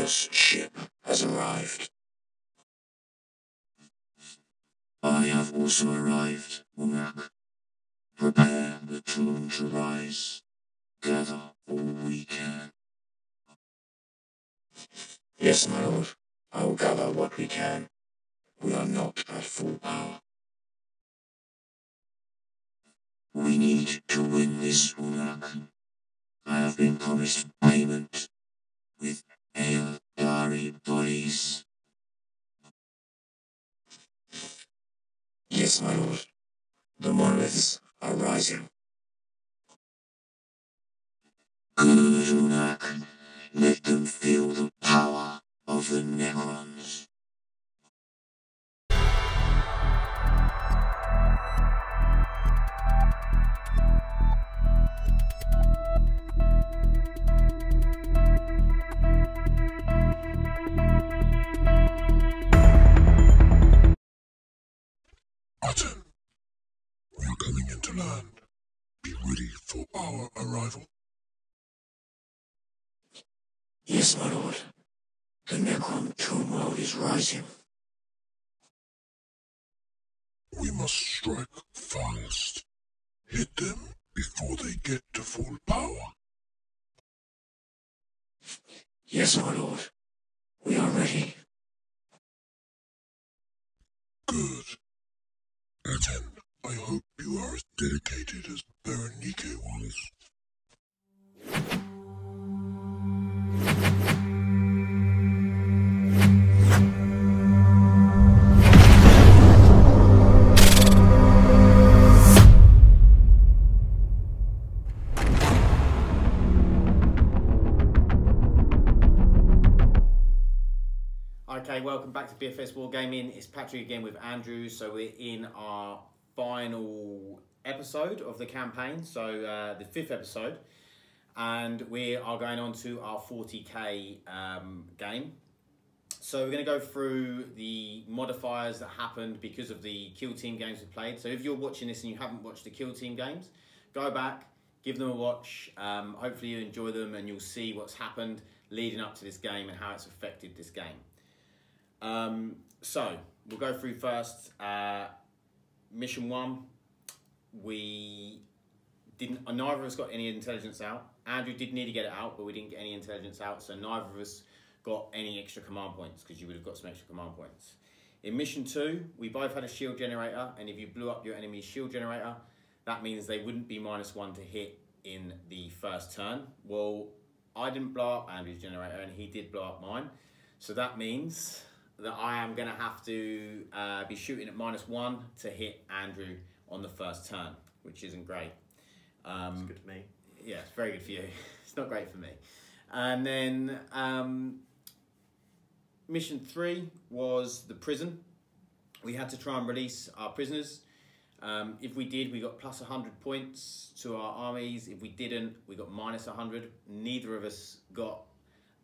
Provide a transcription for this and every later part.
first ship has arrived. I have also arrived, Unak. Prepare the tomb to rise. Gather all we can. Yes, my lord. I will gather what we can. We are not at full power. We need to win this, Unak. I have been promised payment with Aeldari bodies. Yes, my lord. The monoliths are rising. Good, Unak. Let them feel the power of the Necrons. Aten, we are coming into land. Be ready for our arrival. Yes, my lord. The Necron tomb world is rising. We must strike fast. Hit them before they get to full power. Yes, my lord. We are ready. Good. Aten, I hope you are as dedicated as Berenike was. Okay, welcome back to BFS Wargaming. It's Patrick again with Andrew. So we're in our final episode of the campaign, so the 5th episode, and we are going on to our 40k game. So we're going to go through the modifiers that happened because of the Kill Team games we played. So if you're watching this and you haven't watched the Kill Team games, go back, give them a watch. Hopefully you enjoy them and you'll see what's happened leading up to this game and how it's affected this game. So we'll go through first. Mission 1, we didn't. Neither of us got any intelligence out. Andrew did need to get it out, but we didn't get any intelligence out, so neither of us got any extra command points because you would have got some extra command points. In Mission 2, we both had a shield generator, and if you blew up your enemy's shield generator, that means they wouldn't be -1 to hit in the first turn. Well, I didn't blow up Andrew's generator, and he did blow up mine, so that means that I am going to have to be shooting at -1 to hit Andrew on the first turn, which isn't great. It's good for me. Yeah, it's very good for you. It's not great for me. And then Mission 3 was the prison. We had to try and release our prisoners. If we did, we got +100 points to our armies. If we didn't, we got -100. Neither of us got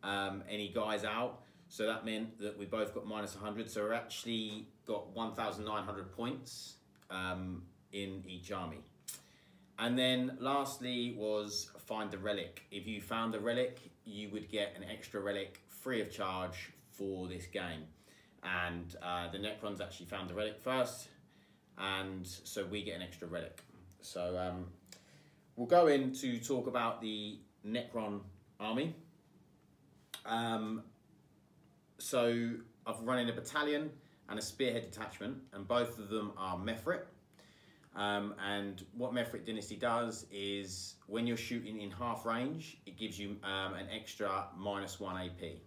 any guys out. So that meant that we both got -100. So we actually got 1,900 points in each army. And then lastly was find the relic. If you found the relic, you would get an extra relic free of charge for this game. And the Necrons actually found the relic first. And so we get an extra relic. So we'll go in to talk about the Necron army. So I've run in a battalion and a spearhead detachment, and both of them are Mefrit. And what Mefrit Dynasty does is when you're shooting in half range, it gives you an extra -1 AP.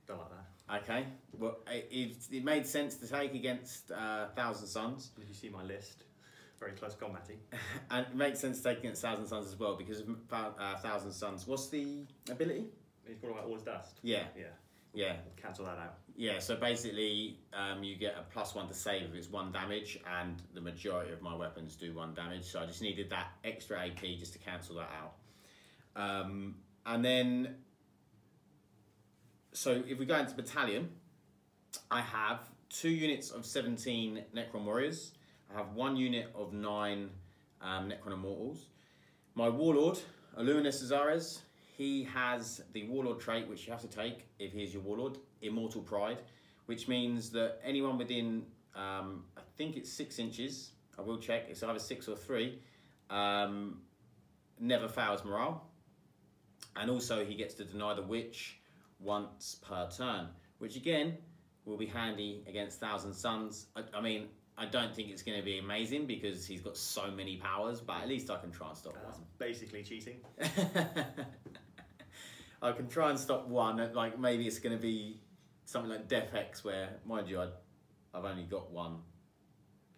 Don't like that. Okay, well, it made sense to take against Thousand Suns. Did you see my list? Very close combating. And it makes sense to take against Thousand Suns as well because of Thousand Suns. What's the ability? He's got about All's Dust. Yeah. Yeah. Yeah. Cancel that out. Yeah, so basically you get a +1 to save if it's 1 damage, and the majority of my weapons do 1 damage, so I just needed that extra AP just to cancel that out. And then, so if we go into battalion, I have 2 units of 17 Necron Warriors. I have 1 unit of 9 Necron Immortals. My Warlord, Illuminus Azares, he has the Warlord trait, which you have to take if he is your Warlord, Immortal Pride, which means that anyone within, I think it's 6 inches, I will check, it's either 6 or 3, never fails morale. And also he gets to deny the Witch once per turn, which again will be handy against Thousand Suns. I mean, I don't think it's going to be amazing because he's got so many powers, but at least I can try and stop That's one. basically cheating. I can try and stop one. Like maybe it's going to be something like Death Hex, where, mind you, I've only got one.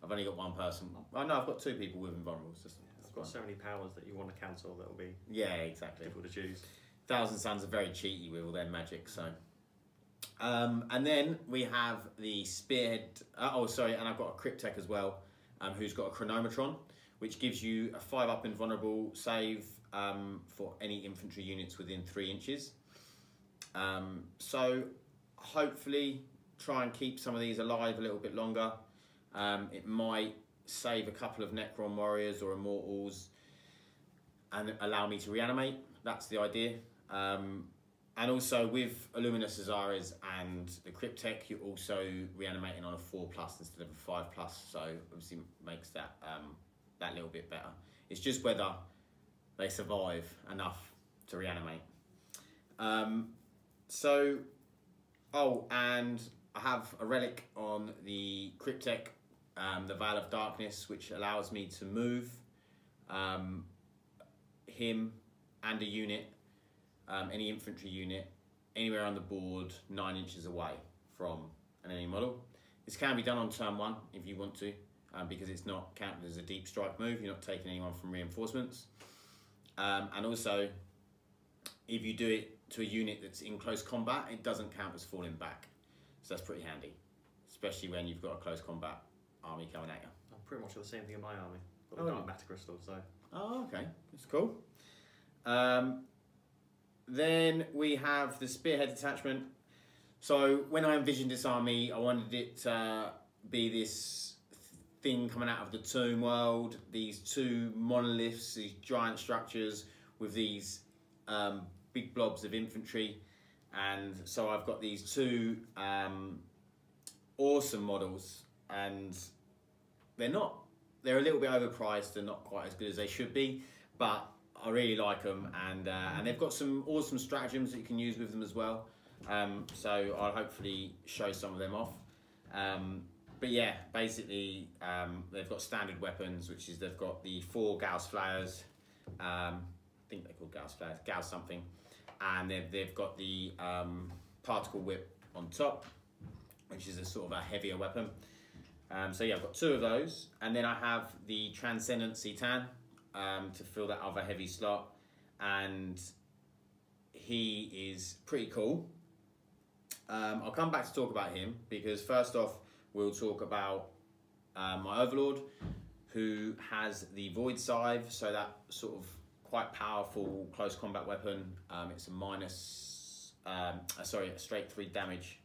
I've only got one person. Oh no, I've got 2 people with invulnerables. I've got so many powers that you want to cancel that will be exactly difficult to choose. Thousand Suns are very cheaty with all their magic, so. And then we have the Spearhead. And I've got a Cryptek as well, who's got a Chronometron, which gives you a 5+ invulnerable save for any infantry units within 3 inches. So hopefully try and keep some of these alive a little bit longer. It might save a couple of Necron warriors or Immortals and allow me to reanimate. That's the idea. And also with Illuminous Azares and the Cryptek, you're also reanimating on a 4+ instead of a 5+, so obviously makes that that little bit better. It's just whether they survive enough to reanimate. And I have a relic on the Cryptek, the Veil of Darkness, which allows me to move him and a unit, any infantry unit, anywhere on the board 9 inches away from an enemy model. This can be done on turn 1 if you want to, because it's not counted as a deep strike move. You're not taking anyone from reinforcements. And also, if you do it to a unit that's in close combat, it doesn't count as falling back. So that's pretty handy, especially when you've got a close combat army coming at you. I'm pretty much got the same thing in my army. Got the Oh, Dark Matter Crystal, so. Oh, okay, that's cool. Then we have the Spearhead detachment. So when I envisioned this army, I wanted it to be this thing coming out of the Tomb World, these 2 monoliths, these giant structures with these big blobs of infantry. And so I've got these 2 awesome models, and they're a little bit overpriced and not quite as good as they should be, but I really like them, and they've got some awesome stratagems that you can use with them as well. So I'll hopefully show some of them off. But yeah, basically they've got standard weapons, which is they've got the 4 Gauss Flayers, I think they're called Gauss Flayers, Gauss something, and they've got the Particle Whip on top, which is a sort of a heavier weapon. So yeah, I've got 2 of those, and then I have the Transcendent Citan to fill that other heavy slot, and he is pretty cool. I'll come back to talk about him, because first off we'll talk about my Overlord, who has the Void Scythe, so that sort of quite powerful close combat weapon. It's a straight 3 damage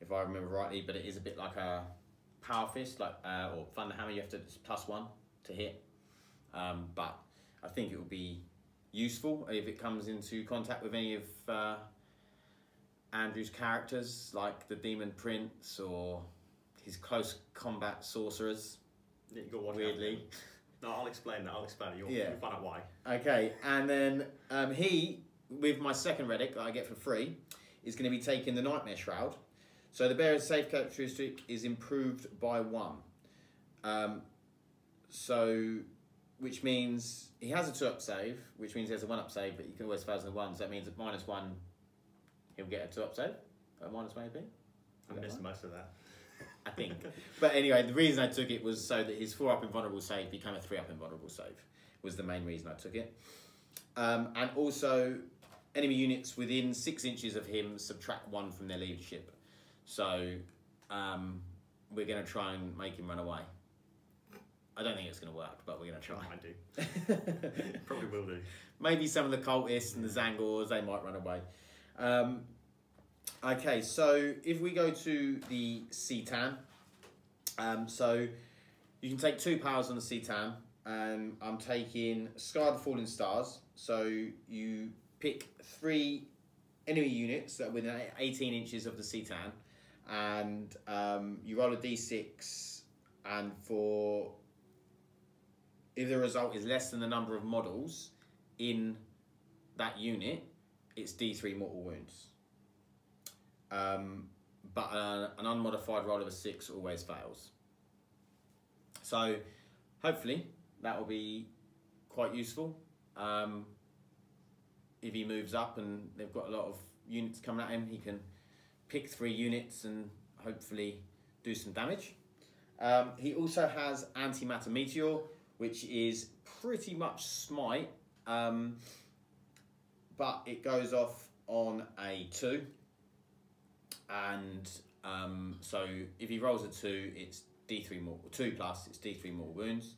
if I remember rightly, but it is a bit like a Power Fist, like or Thunder Hammer. You have to, it's +1 to hit, but I think it will be useful if it comes into contact with any of Andrew's characters, like the Demon Prince or his close combat sorcerers. Yeah, you got to watch weirdly. out. No, I'll explain that. You'll find out why. Okay, and then he, with my second relic that I get for free, is going to be taking the Nightmare Shroud. So the bearer's safe characteristic is improved by 1. Which means he has a 2-up save, which means he has a 1-up save, but you can always fail the 1. So that means at -1, he'll get a 2-up save. A -1 AP. I missed most of that. I think. But anyway, the reason I took it was so that his 4-up invulnerable save became a 3-up invulnerable save, was the main reason I took it. And also, enemy units within 6 inches of him subtract 1 from their leadership. So we're going to try and make him run away. I don't think it's going to work, but we're going to try. Might do. Probably will do. Maybe some of the cultists and the Zangors, they might run away. Okay, so if we go to the Citan, so you can take 2 powers on the Citan. I'm taking Scar the Falling Stars, so you pick 3 enemy units that are within 18 inches of the Citan, and you roll a d6, and if the result is less than the number of models in that unit, it's d3 mortal wounds. But an unmodified roll of a 6 always fails. So hopefully that will be quite useful. If he moves up and they've got a lot of units coming at him, he can pick 3 units and hopefully do some damage. He also has Antimatter Meteor, which is pretty much Smite, but it goes off on a 2. And so if he rolls a 2, it's D3 mortal, 2 plus, it's D3 mortal wounds.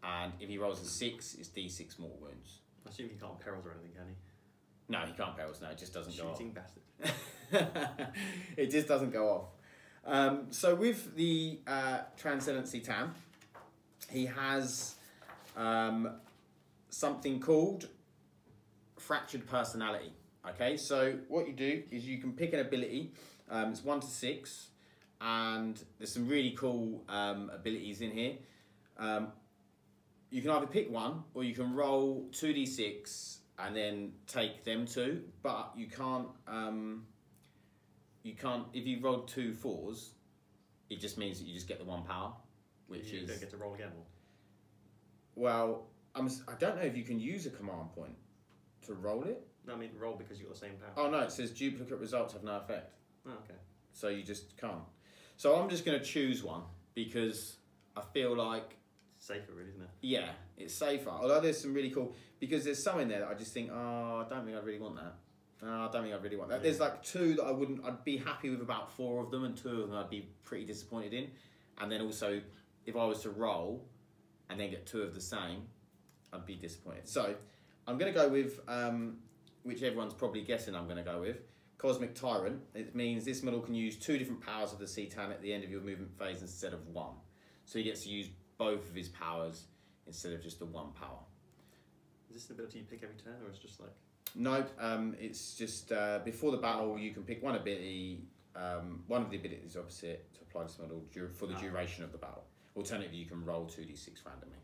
And if he rolls a 6, it's D6 mortal wounds. I assume he can't perils or anything, can he? No, he can't perils, no, it just doesn't go off. Shooting bastard. It just doesn't go off. So with the Transcendency Tam, he has something called Fractured Personality. Okay, so what you do is you can pick an ability. It's 1 to 6, and there's some really cool abilities in here. You can either pick one, or you can roll 2d6 and then take them 2. But you can't. If you roll 2 4s, it just means that you just get the 1 power, which you is. don't get to roll again. Well, I don't know if you can use a command point to roll it. No, I mean roll because you got the same power. Oh no, it says duplicate results have no effect. Oh, okay. So you just can't. So I'm just going to choose one because I feel like It's safer, really, isn't it? yeah, it's safer. Although there's some really cool, because there's some in there that I just think, oh, I don't think I really want that. I don't think I really want that. Yeah. There's like 2 that I'd be happy with about 4 of them, and 2 of them I'd be pretty disappointed in. And then also, if I was to roll and then get 2 of the same, I'd be disappointed. So I'm going to go with, which everyone's probably guessing I'm going to go with, Cosmic Tyrant. It means this model can use 2 different powers of the Citan at the end of your movement phase instead of 1. So he gets to use both of his powers instead of just the 1 power. Is this the ability you pick every turn, or is it just like... No, it's just before the battle you can pick one ability, one of the abilities opposite to apply this model for the duration of the battle. Alternatively, you can roll 2d6 randomly.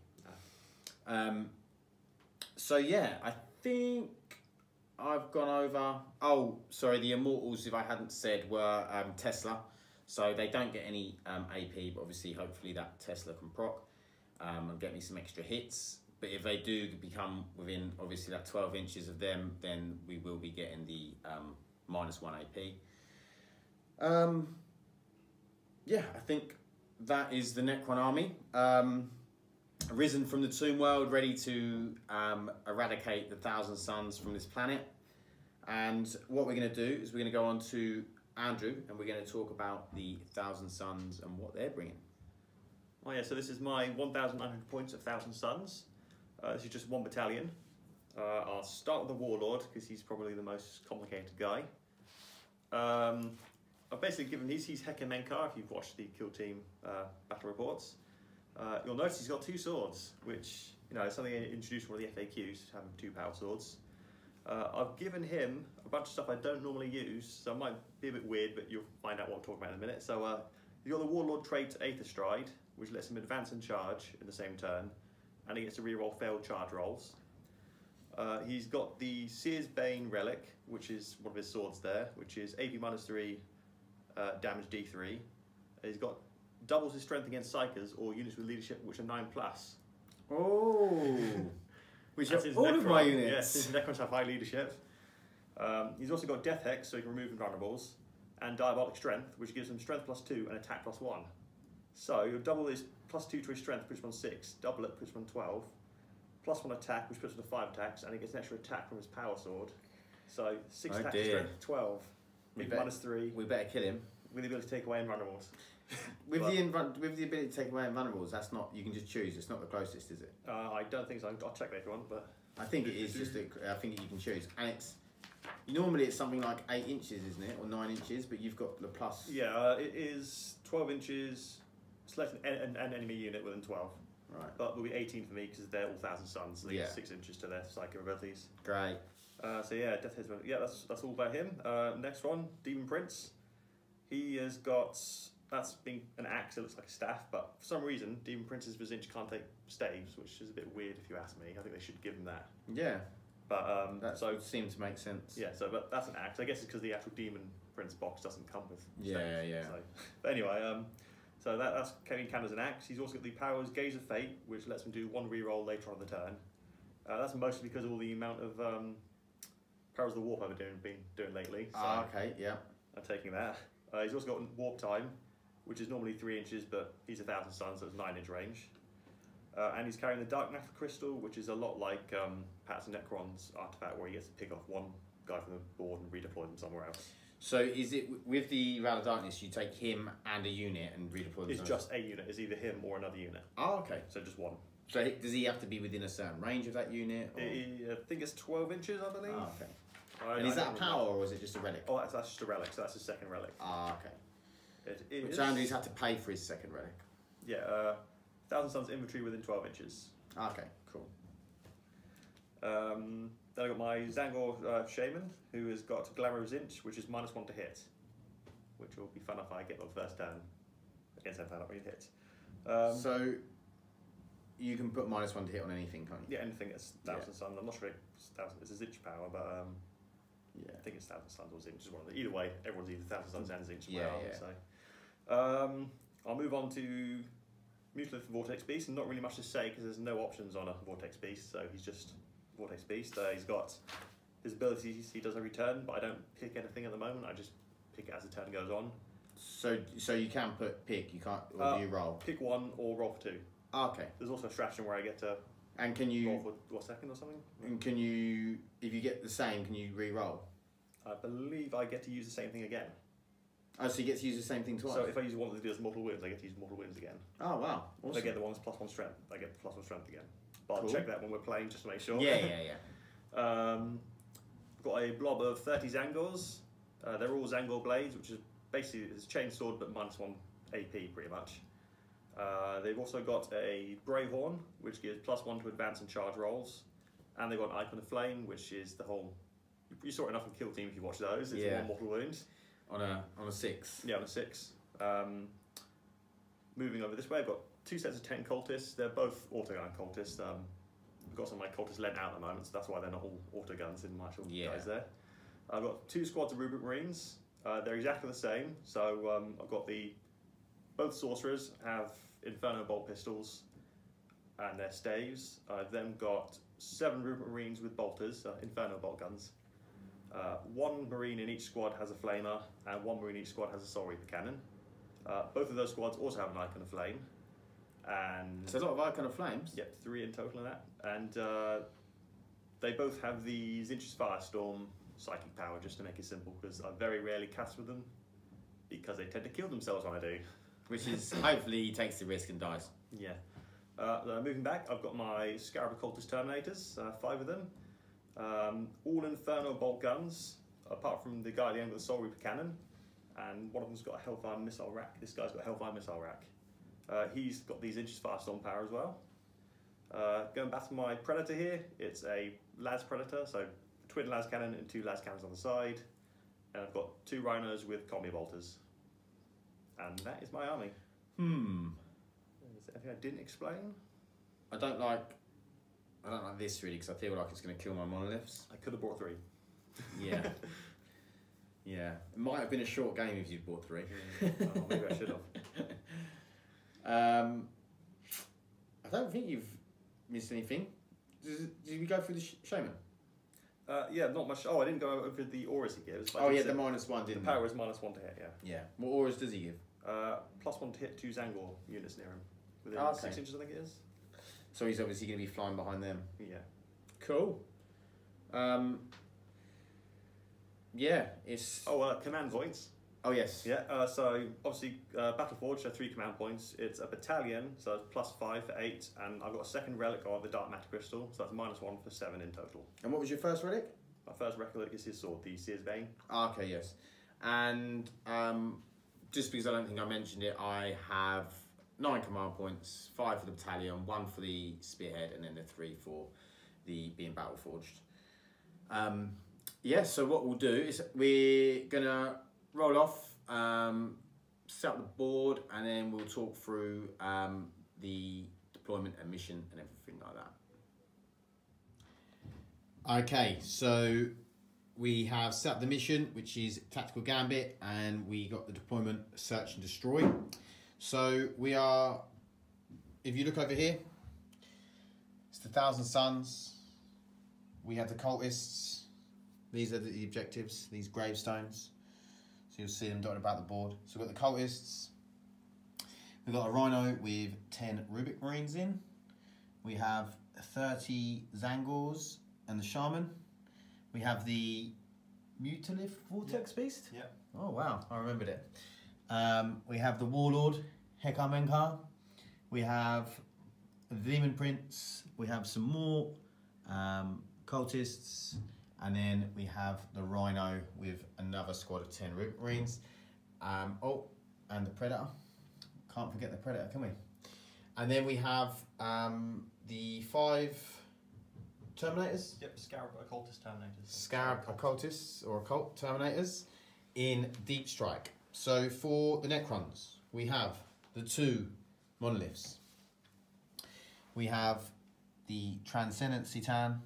So yeah, I think I've gone over. Oh, sorry, the Immortals, if I hadn't said, were Tesla. So they don't get any AP, but obviously, hopefully that Tesla can proc and get me some extra hits. But if they do become within, obviously, that 12 inches of them, then we will be getting the -1 AP. Yeah, I think that is the Necron army. Risen from the tomb world, ready to eradicate the 1,000 Suns from this planet. And what we're going to do is we're going to go on to Andrew, and we're going to talk about the 1,000 Suns and what they're bringing. Oh yeah, so this is my 1,900 points of 1,000 Suns. This is just 1 battalion. I'll start with the Warlord, because he's probably the most complicated guy. I've basically given he's Hekemenkar, if you've watched the Kill Team battle reports. You'll notice he's got 2 swords, which, you know, is something introduced in one of the FAQs, having 2 power swords. I've given him a bunch of stuff I don't normally use, so it might be a bit weird, but you'll find out what I'll talk about in a minute. So you've got the Warlord trait Aether Stride, which lets him advance and charge in the same turn, and he gets to reroll failed charge rolls. He's got the Seer's Bane Relic, which is one of his swords there, which is AP -3, damage D3. He's got doubles his strength against Psychers or units with leadership which are 9+. Oh, which That's are his all Necron. of my units. Yes, his Necrons have high leadership. He's also got Death Hex, so he can remove invulnerables, and Diabolic Strength, which gives him Strength +2 and Attack +1. So you'll double his +2 to his Strength, puts him on 6, double it, puts him on 12, +1 attack, which puts him on 5 attacks, and he gets an extra attack from his Power Sword. So 6 Oh attacks, dear. Strength 12, big -3, We better kill him. with the ability to take away invulnerables. With But- the ability to take away invulnerables, that's not. You can just choose. It's not the closest, is it? I don't think so. I'll check later on, but I think it is just. I think you can choose, and it's normally it's something like 8 inches, isn't it, or 9 inches? But you've got the plus. yeah, it is 12 inches. Select an enemy unit within 12. Right. But will be 18 for me because they're all 1,000 suns. So they get 6 inches to their psychic abilities. Great. So yeah, Death Head's yeah, that's all about him. Next one, Demon Prince. He has got, that's been an axe. It looks like a staff, but for some reason, Demon Prince's Vizinch can't take staves, which is a bit weird if you ask me. I think they should give him that. Yeah. But that so seemed to make sense. Yeah. So, but that's an axe. I guess it's because the actual Demon Prince box doesn't come with staves. Yeah. So, but anyway, so that's Kevin Can as an axe. He's also got the powers Gaze of Fate, which lets him do 1 reroll later on the turn. That's mostly because of all the amount of powers of the warp I've been doing lately. So okay, yeah. I'm taking that. He's also got warp time, which is normally 3 inches, but he's 1,000 suns, so it's 9-inch range. And he's carrying the Dark Matter Crystal, which is a lot like Pat's Necron's artifact, where he gets to pick off one guy from the board and redeploy them somewhere else. So is it with the Veil of Darkness, you take him and a unit and redeploy them? It's just a unit. It's either him or another unit. Oh, okay. So just one. So does he have to be within a certain range of that unit? Or? I think it's 12 inches, I believe. Oh, okay. And is that a power or is it just a relic? Oh, that's just a relic, so that's his second relic. Ah, okay. It so Andrew's had to pay for his second relic? Yeah, 1,000 suns inventory within 12 inches. Okay, cool. Then I got my Zangor Shaman, who has got Glamour of Zinch, which is -1 to hit, which will be fun if I get on the first turn against that when you hit. So you can put -1 to hit on anything, can't you? Yeah, anything that's 1,000 suns. I'm not sure if it's a Zinch power, but yeah, I think it's 1,000 suns or Zinch. One of the, either way, everyone's either 1,000 suns and Zinch. Yeah. So I'll move on to Mutilith Vortex Beast, and not really much to say because there's no options on a Vortex Beast, so he's just Vortex Beast. He's got his abilities he does every turn, but I don't pick anything at the moment. I just pick it as the turn goes on. So you can put pick, you can't, or do you roll? Pick 1 or roll for 2. Oh, okay. There's also a stratagem where I get to and can you roll for what, second or something? And can you, if you get the same, can you re-roll? I believe I get to use the same thing again. Oh, so you get to use the same thing twice? So if I use one that does mortal wounds, I get to use mortal wounds again. Oh, wow. Awesome. I get the ones +1 strength. I get +1 strength again. But Cool. I'll check that when we're playing just to make sure. Yeah. Got a blob of 30 Zangors. They're all Zangor blades, which is basically it's a chain sword but -1 AP pretty much. They've also got a Bravehorn, which gives +1 to advance and charge rolls. And they've got an Icon of Flame, which is the whole... You saw it enough in Kill Team if you watch those. It's 1 mortal wound. On a 6. Yeah, on a 6. Moving over this way, I've got 2 sets of 10 cultists. They're both autogun cultists. I've got some of my cultists lent out at the moment, so that's why they're not all autoguns in my actual guys there. I've got 2 squads of Rubric Marines. They're exactly the same. So I've got both sorcerers have Inferno Bolt pistols and their staves. I've then got 7 Rubric Marines with bolters, Inferno Bolt guns. 1 Marine in each squad has a flamer, and 1 Marine in each squad has a Soul Reaper cannon. Both of those squads also have an Icon of Flame. And so a lot of Icon of Flames? Yep, 3 in total in that. And they both have the Zinch's Firestorm psychic power, just to make it simple, because I very rarely cast with them, because they tend to kill themselves when I do. Which is, hopefully he takes the risk and dies. Yeah. Moving back, I've got my Scarab Occultist Terminators, 5 of them. All Inferno Bolt guns, apart from the guy at the end with the Soul Reaper cannon, and one of them's got a Hellfire Missile Rack. This guy's got a Hellfire Missile Rack. He's got these Zinch's Firestorm power as well. Going back to my Predator here, it's a Las Predator, so twin Las Cannon and 2 Las Cannons on the side. And I've got 2 Rhinos with Combi Bolters. And that is my army. Is there anything I didn't explain? I don't like this really, because I feel like it's going to kill my monoliths. I could have brought 3. Yeah. Yeah. It might have been a short game if you'd bought 3. Oh, maybe I should have. I don't think you've missed anything. Did we go through the Shaman? Yeah, not much. Oh, I didn't go over the auras he gives. Oh yeah, the -1 didn't. The power is -1 to hit, yeah. Yeah. What auras does he give? +1 to hit 2 Zangor units near him. Within 6 inches, I think it is. So he's obviously going to be flying behind them. Yeah. Cool. Yeah, it's... Oh, command points. Oh, yes. Yeah, so obviously Battleforge, so 3 command points. It's a battalion, so it's +5 for 8, and I've got a second relic of the Dark Matter Crystal, so that's -1 for 7 in total. And what was your first relic? My first relic is his sword, the Seer's Bane. Ah, okay, yes. And just because I don't think I mentioned it, I have 9 command points, 5 for the battalion, 1 for the spearhead, and then the 3 for the being battle forged. Yeah, so what we'll do is we're gonna roll off, set up the board, and then we'll talk through the deployment and mission and everything like that. Okay, so we have set up the mission, which is Tactical Gambit, and we got the deployment Search and Destroy. So we are, if you look over here, it's the Thousand Suns. We have the cultists. These are the objectives, these gravestones. So you'll see them dotted about the board. So we've got the cultists. We've got a rhino with 10 Rubik Marines in. We have 30 Zangors and the shaman. We have the Mutalith Vortex Beast. Yeah. Oh wow, I remembered it. We have the Warlord, Hekar Menkar. We have the Demon Prince. We have some more cultists. And then we have the Rhino with another squad of 10 Rubik Marines. Oh, and the Predator. Can't forget the Predator, can we? And then we have the 5 Terminators. Yep, Scarab Occultist Terminators. Scarab Occultists or Occult Terminators in Deep Strike. So for the Necrons, we have the 2 monoliths. We have the Transcendent Citan.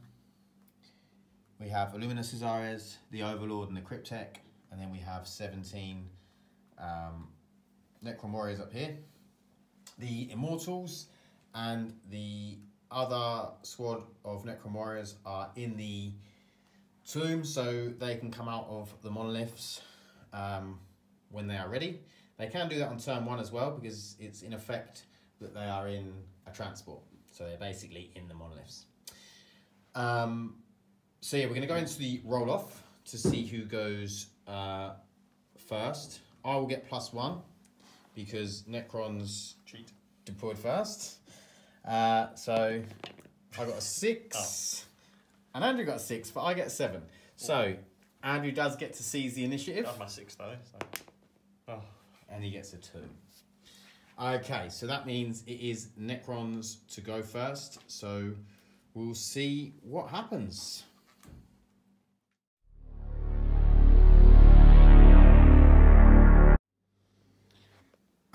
We have Illumina Caesares, the Overlord and the Cryptek. And then we have 17 Necron Warriors up here. The Immortals and the other squad of Necron Warriors are in the tomb, so they can come out of the monoliths when they are ready. They can do that on turn 1 as well, because it's in effect that they are in a transport. So they're basically in the monoliths. So yeah, we're going to go into the roll-off to see who goes first. I will get +1 because Necrons cheat deployed first. So I got a 6, and Andrew got a 6, but I get a 7. So Andrew does get to seize the initiative. That's my 6 though. So. And he gets a 2. Okay, so that means it is Necrons to go first. So we'll see what happens.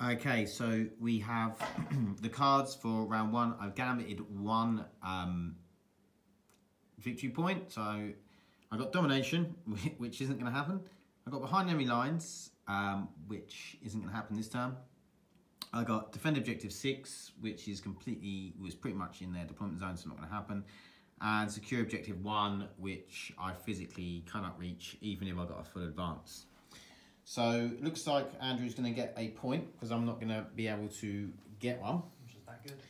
Okay, so we have the cards for round 1. I've gambited 1 victory point. So I got Domination, which isn't going to happen. I got Behind Enemy Lines, which isn't going to happen this time. I got Defend Objective 6, which is was pretty much in their deployment zone, so not going to happen. And Secure Objective 1, which I physically cannot reach, even if I got a full advance. So it looks like Andrew's going to get a point, because I'm not going to be able to get one. Which is that good?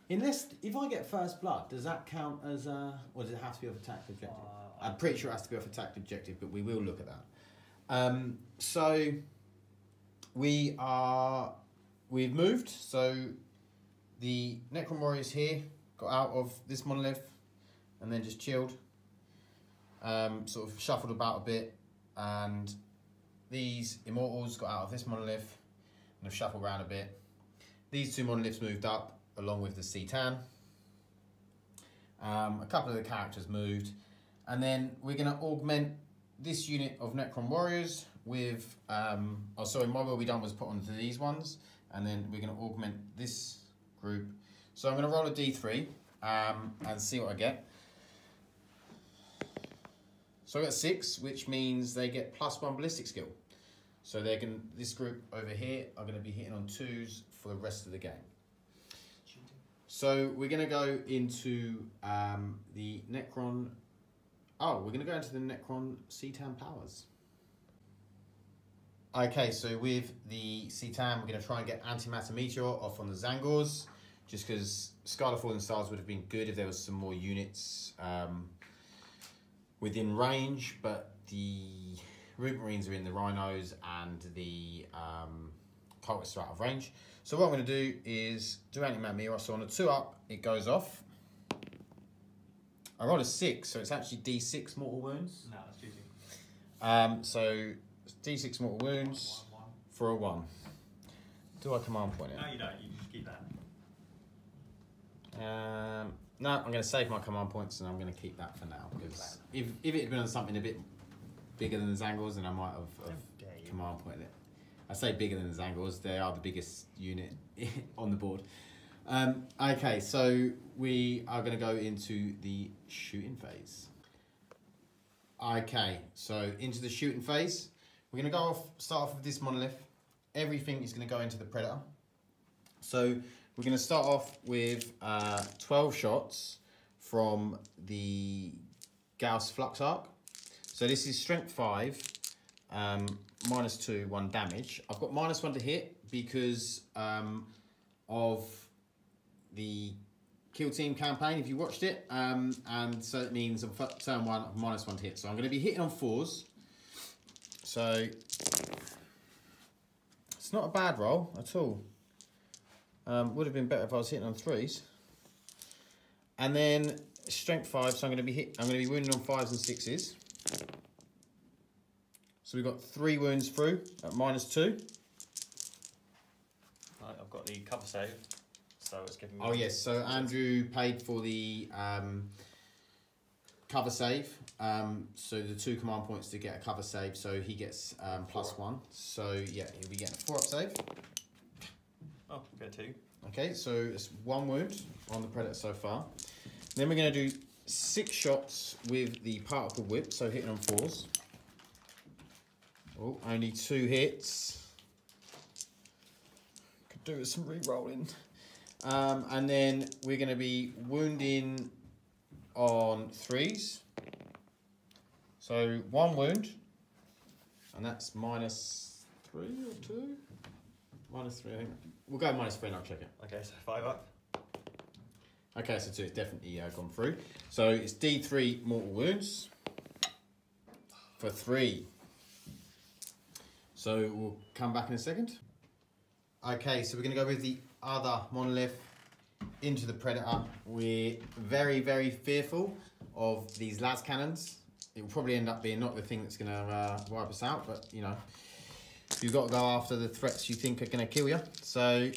Unless, if I get First Blood, does that count as or does it have to be off attacked objective? I'm pretty sure it has to be off attacked objective, but we will look at that. So we've moved. So the Necron Warriors here got out of this monolith and then just chilled. Sort of shuffled about a bit, and these Immortals got out of this monolith and have shuffled around a bit. These 2 monoliths moved up along with the Citan. A couple of the characters moved, and then we're going to augment this unit of Necron Warriors with, oh sorry, my will be done was put onto these ones, and then we're going to augment this group. So I'm going to roll a d3 and see what I get. So I got 6, which means they get +1 ballistic skill. So this group over here are going to be hitting on 2s for the rest of the game. So we're going to go into the Necron. Oh, we're going to go into the Necron Citan powers. Okay, so with the Citan, we're going to try and get Antimatter Meteor off on the Zangors, just because Scarlet Falling Stars would have been good if there was some more units within range, but the Rubik Marines are in the Rhinos and the Cultists are out of range. So what I'm going to do is do Antimatter Meteor. So on a 2-up, it goes off. I rolled a 6, so it's actually D6 mortal wounds. No, that's cheating. So D6 mortal wounds for a 1. Do I command point it? No, you don't. You just keep that. No, I'm going to save my command points and I'm going to keep that for now, because if it had been on something a bit bigger than the Zangors, then I might have command pointed it. I say bigger than the Zangors, they are the biggest unit on the board. Okay, so we are going to go into the shooting phase. Okay, so into the shooting phase, we're going to start off with this monolith. Everything is going to go into the Predator. So we're going to start off with 12 shots from the Gauss Flux Arc. So this is strength 5, -2, 1 damage. I've got -1 to hit because of the Kill Team campaign, if you watched it. And so it means on turn 1, -1 to hit. So I'm going to be hitting on 4s. So it's not a bad roll at all. Would have been better if I was hitting on 3s. And then strength 5, so I'm going to be wounding on 5s and 6s. So we've got 3 wounds through at -2. Right, I've got the cover save, so it's giving me... Oh yes, so Andrew paid for the cover save. So the 2 command points to get a cover save, so he gets +1. So yeah, he'll be getting a 4-up save. Oh, get 2. Okay, so it's 1 wound on the Predator so far. Then we're going to do 6 shots with the particle whip, so hitting on 4s. Oh, only 2 hits. Could do with some re-rolling. And then we're going to be wounding on 3s. So 1 wound, and that's -3 or 2? -3, I think. We'll go -3 and I'll check it. Okay, so 5 up. Okay, so 2, it's definitely gone through. So it's D3 mortal wounds for 3. So we'll come back in a second. Okay, so we're going to go with the other monolith into the Predator. We're very, very fearful of these las cannons. It will probably end up being not the thing that's going to wipe us out, but you know, you've got to go after the threats you think are going to kill you. So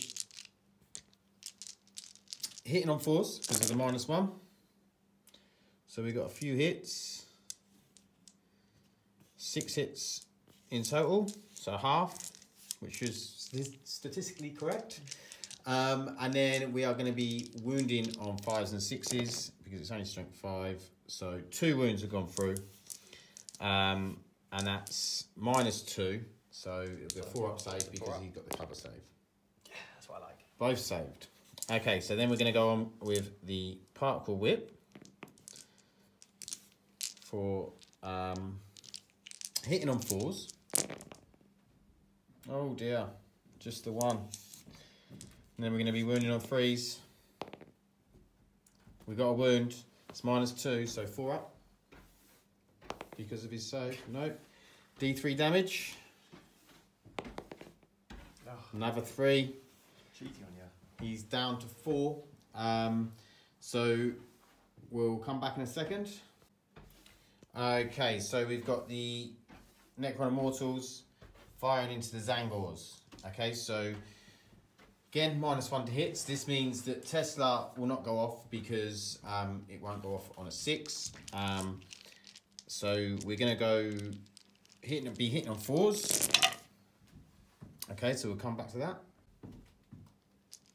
hitting on 4s because of the -1. So we've got a few hits. 6 hits in total, so half, which is statistically correct. And then we are going to be wounding on 5s and 6s because it's only strength 5. So 2 wounds have gone through. And that's -2. So it'll be a 4-up save because he got the cover save. Yeah, that's what I like. Both saved. Okay, so then we're going to go on with the particle whip for hitting on 4s. Oh dear, just the 1. And then we're going to be wounding on 3s. We got a wound. It's -2, so 4 up because of his save. Nope. D3 damage. Oh. Another 3. Cheating on you. He's down to 4. So we'll come back in a second. Okay, so we've got the Necron Immortals firing into the Zangors. Okay, so again, -1 to hits. This means that Tesla will not go off because it won't go off on a 6. So we're going to be hitting on 4s. Okay, so we'll come back to that.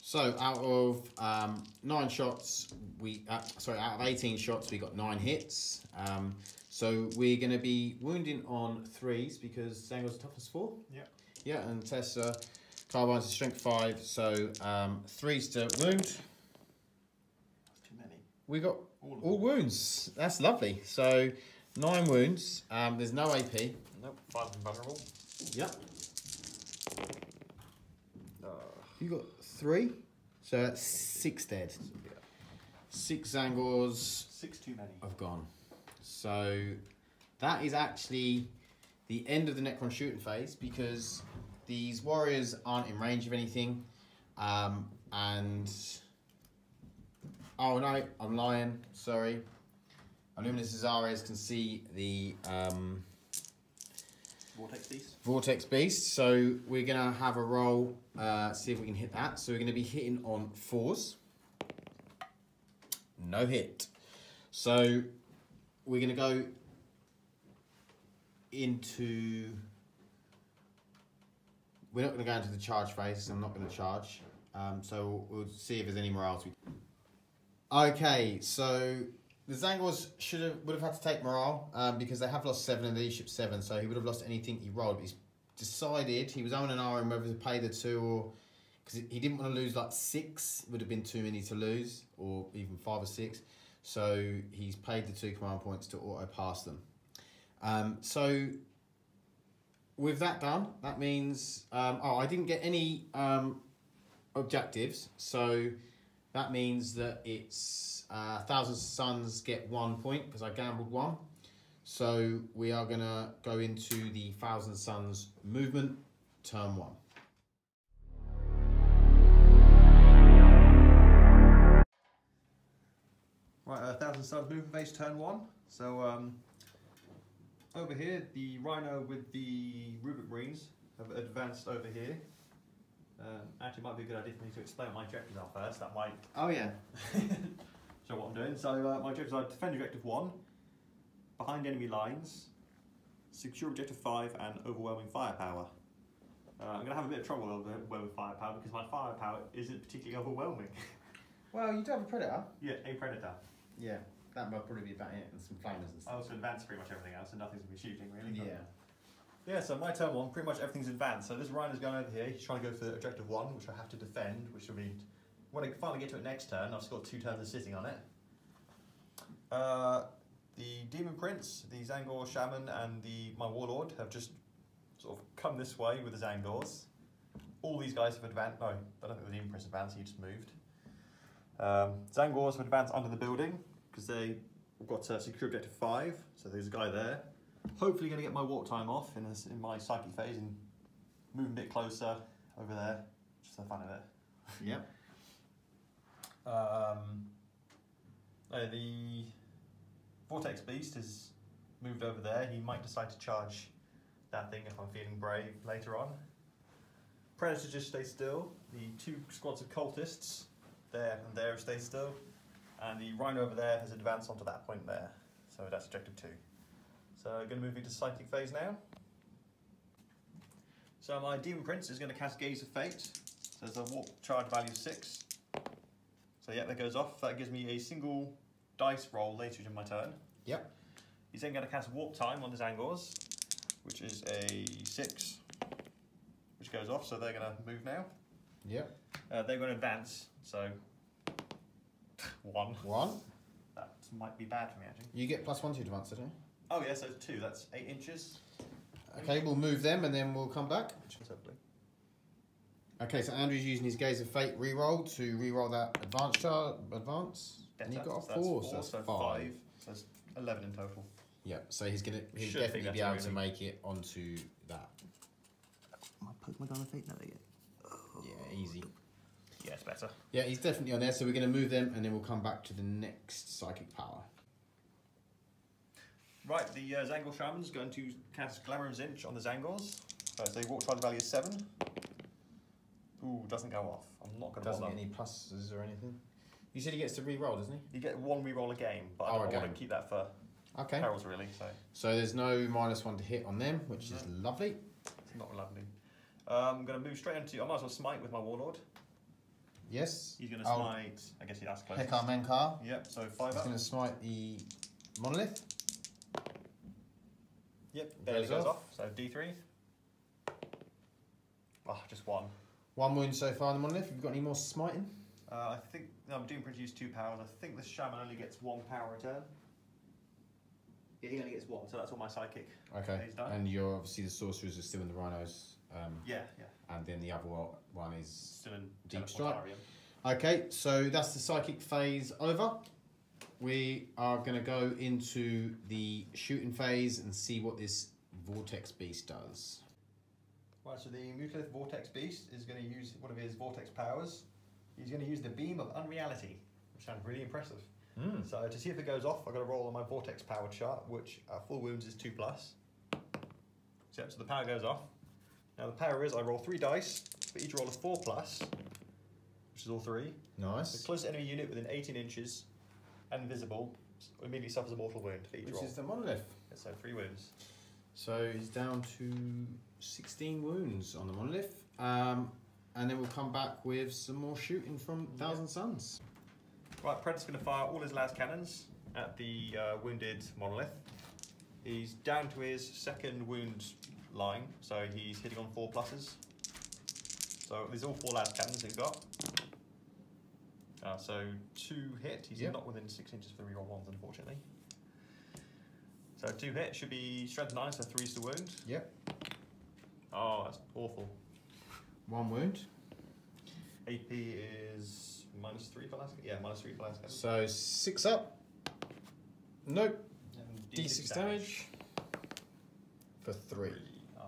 So out of 9 shots, out of 18 shots, we got 9 hits. So we're going to be wounding on 3s because Zangor's toughness 4. Yeah. Yeah, and Tessa Carbine's strength 5, so 3s to wound. That's too many. We got all wounds. That's lovely. So 9 wounds. There's no AP. Nope, 5 invulnerable. Yep. You got 3, so that's 6 dead. 6 Zangors. 6 too many. Have gone. So that is actually the end of the Necron shooting phase because these warriors aren't in range of anything. And oh no, I'm lying. Sorry. Illuminus Azares can see the Vortex Beast. Vortex Beast. So we're going to have a roll, see if we can hit that. So we're going to be hitting on 4s. No hit. So we're going to go into... We're not going to go into the charge phase. I'm not going to charge. So we'll see if there's any morale. Okay, so the Zangors would have had to take morale because they have lost 7 and the leadership 7, so he would have lost anything he rolled. But he's decided he was on an RM whether to pay the 2 or because he didn't want to lose like 6. It would have been too many to lose, or even 5 or 6. So he's paid the 2 command points to auto pass them. So with that done, that means I didn't get any objectives, so that means that it's 1,000 Suns get 1 point because I gambled 1. So we are going to go into the 1,000 Suns movement, turn 1. Right, 1,000 Suns movement phase, turn 1. So over here, the Rhino with the Rubik Marines have advanced over here. Actually, it might be a good idea for me to explain what my objectives are first. That might show what I'm doing. So my objectives are defend objective 1, behind enemy lines, secure objective 5, and overwhelming firepower. I'm going to have a bit of trouble with overwhelming firepower because my firepower isn't particularly overwhelming. Well, you do have a Predator. Yeah, a Predator. Yeah, that might probably be about it, and some flamers and I stuff. also advanced pretty much everything else, so nothing's going to be shooting really. Yeah. Yeah, so my turn 1, pretty much everything's advanced. So this Rhino's going over here, he's trying to go for objective 1, which I have to defend, which will be, when I finally get to it next turn, I've just got 2 turns of sitting on it. The Demon Prince, the Zangor Shaman, and my Warlord have just sort of come this way with the Zangors. All these guys have advanced, no, I don't think the Demon Prince advanced, he just moved. Zangors have advanced under the building, because they've got secure objective 5, so there's a guy there. Hopefully going to get my walk time off in my psychic phase and move a bit closer over there, just for the fun of it. Yep. The Vortex Beast has moved over there. He might decide to charge that thing if I'm feeling brave later on. Predator just stay still. The 2 squads of cultists there and there stay still. And the Rhino over there has advanced onto that point there. So that's objective 2. So I'm going to move into psychic phase now. So my Demon Prince is going to cast Gaze of Fate. So there's a warp charge value of 6. So yeah, that goes off. That gives me a single dice roll later in my turn. Yep. He's then going to cast Warp Time on the Zangors, which is a 6, which goes off. So they're going to move now. Yep. They're going to advance. So 1. 1. That might be bad for me actually. You get +1 to advance, don't you? Oh yeah, so 2. That's 8 inches. Okay, we'll move them and then we'll come back. Hopefully. Okay, so Andrew's using his Gaze of Fate reroll to reroll that advance. And he got a 4, so that's 5. So that's 11 in total. Yeah, so he'll Should definitely think be that's able to really- make it onto that. Am I poke my gun of fate now again? Yeah, easy. Yeah, it's better. Yeah, he's definitely on there, so we're going to move them and then we'll come back to the next psychic power. Right, the Zangor Shaman's going to cast Glamour of Zinch on the Zangors. So they walk charge value is 7. Ooh, doesn't go off. I'm not going to Doesn't bother. get any pluses or anything. You said he gets to reroll, doesn't he? You get 1 reroll a game, but Oh, I a don't want game. to keep that for Okay. perils really, so So there's no -1 to hit on them, which is lovely. it's not lovely. I'm going to move straight into, I might as well smite with my Warlord. Yes. He's going to smite, I guess that's close. Hekar Menkar. Yep, so 5 He's up. going to smite the monolith. Yep, barely Goes goes off. off, so D3. Oh, just 1. 1 wound so far on the monolith. Have you got any more smiting? I think I'm doing produce 2 powers. I think the Shaman only gets 1 power a turn. Yeah, he only gets 1, so that's all my psychic. Okay. He's done. And you're obviously the sorcerers are still in the rhinos. Yeah. And then the other one is Still in Deep Strike. Teleportarium. Okay, so that's the psychic phase over. We are going to go into the shooting phase and see what this Vortex Beast does. Right, so the Mutalith Vortex Beast is going to use one of his Vortex powers. He's going to use the Beam of Unreality, which sounds really impressive. So to see if it goes off, I've got to roll on my Vortex power chart, which at full wounds is 2+. So the power goes off. Now the power is I roll 3 dice, but each roll is 4+, which is all 3. Nice. The closest enemy unit within 18 inches and visible immediately suffers a mortal wound for each Which roll. is the monolith. So 3 wounds. So he's down to 16 wounds on the monolith. And then we'll come back with some more shooting from Thousand Suns. Right, Predator's going to fire all his las cannons at the wounded monolith. He's down to his 2nd wound line, so he's hitting on 4 pluses. So these are all 4 las cannons he's got. So 2 hit. He's not within 6 inches for reroll ones, unfortunately. So 2 hit should be strength 9, so 3's the wound. Yep. Oh, that's awful. 1 wound. AP is -3 for las. Yeah, -3 for las cannons. So 6 up. Nope. And D6 damage. For 3. Oh,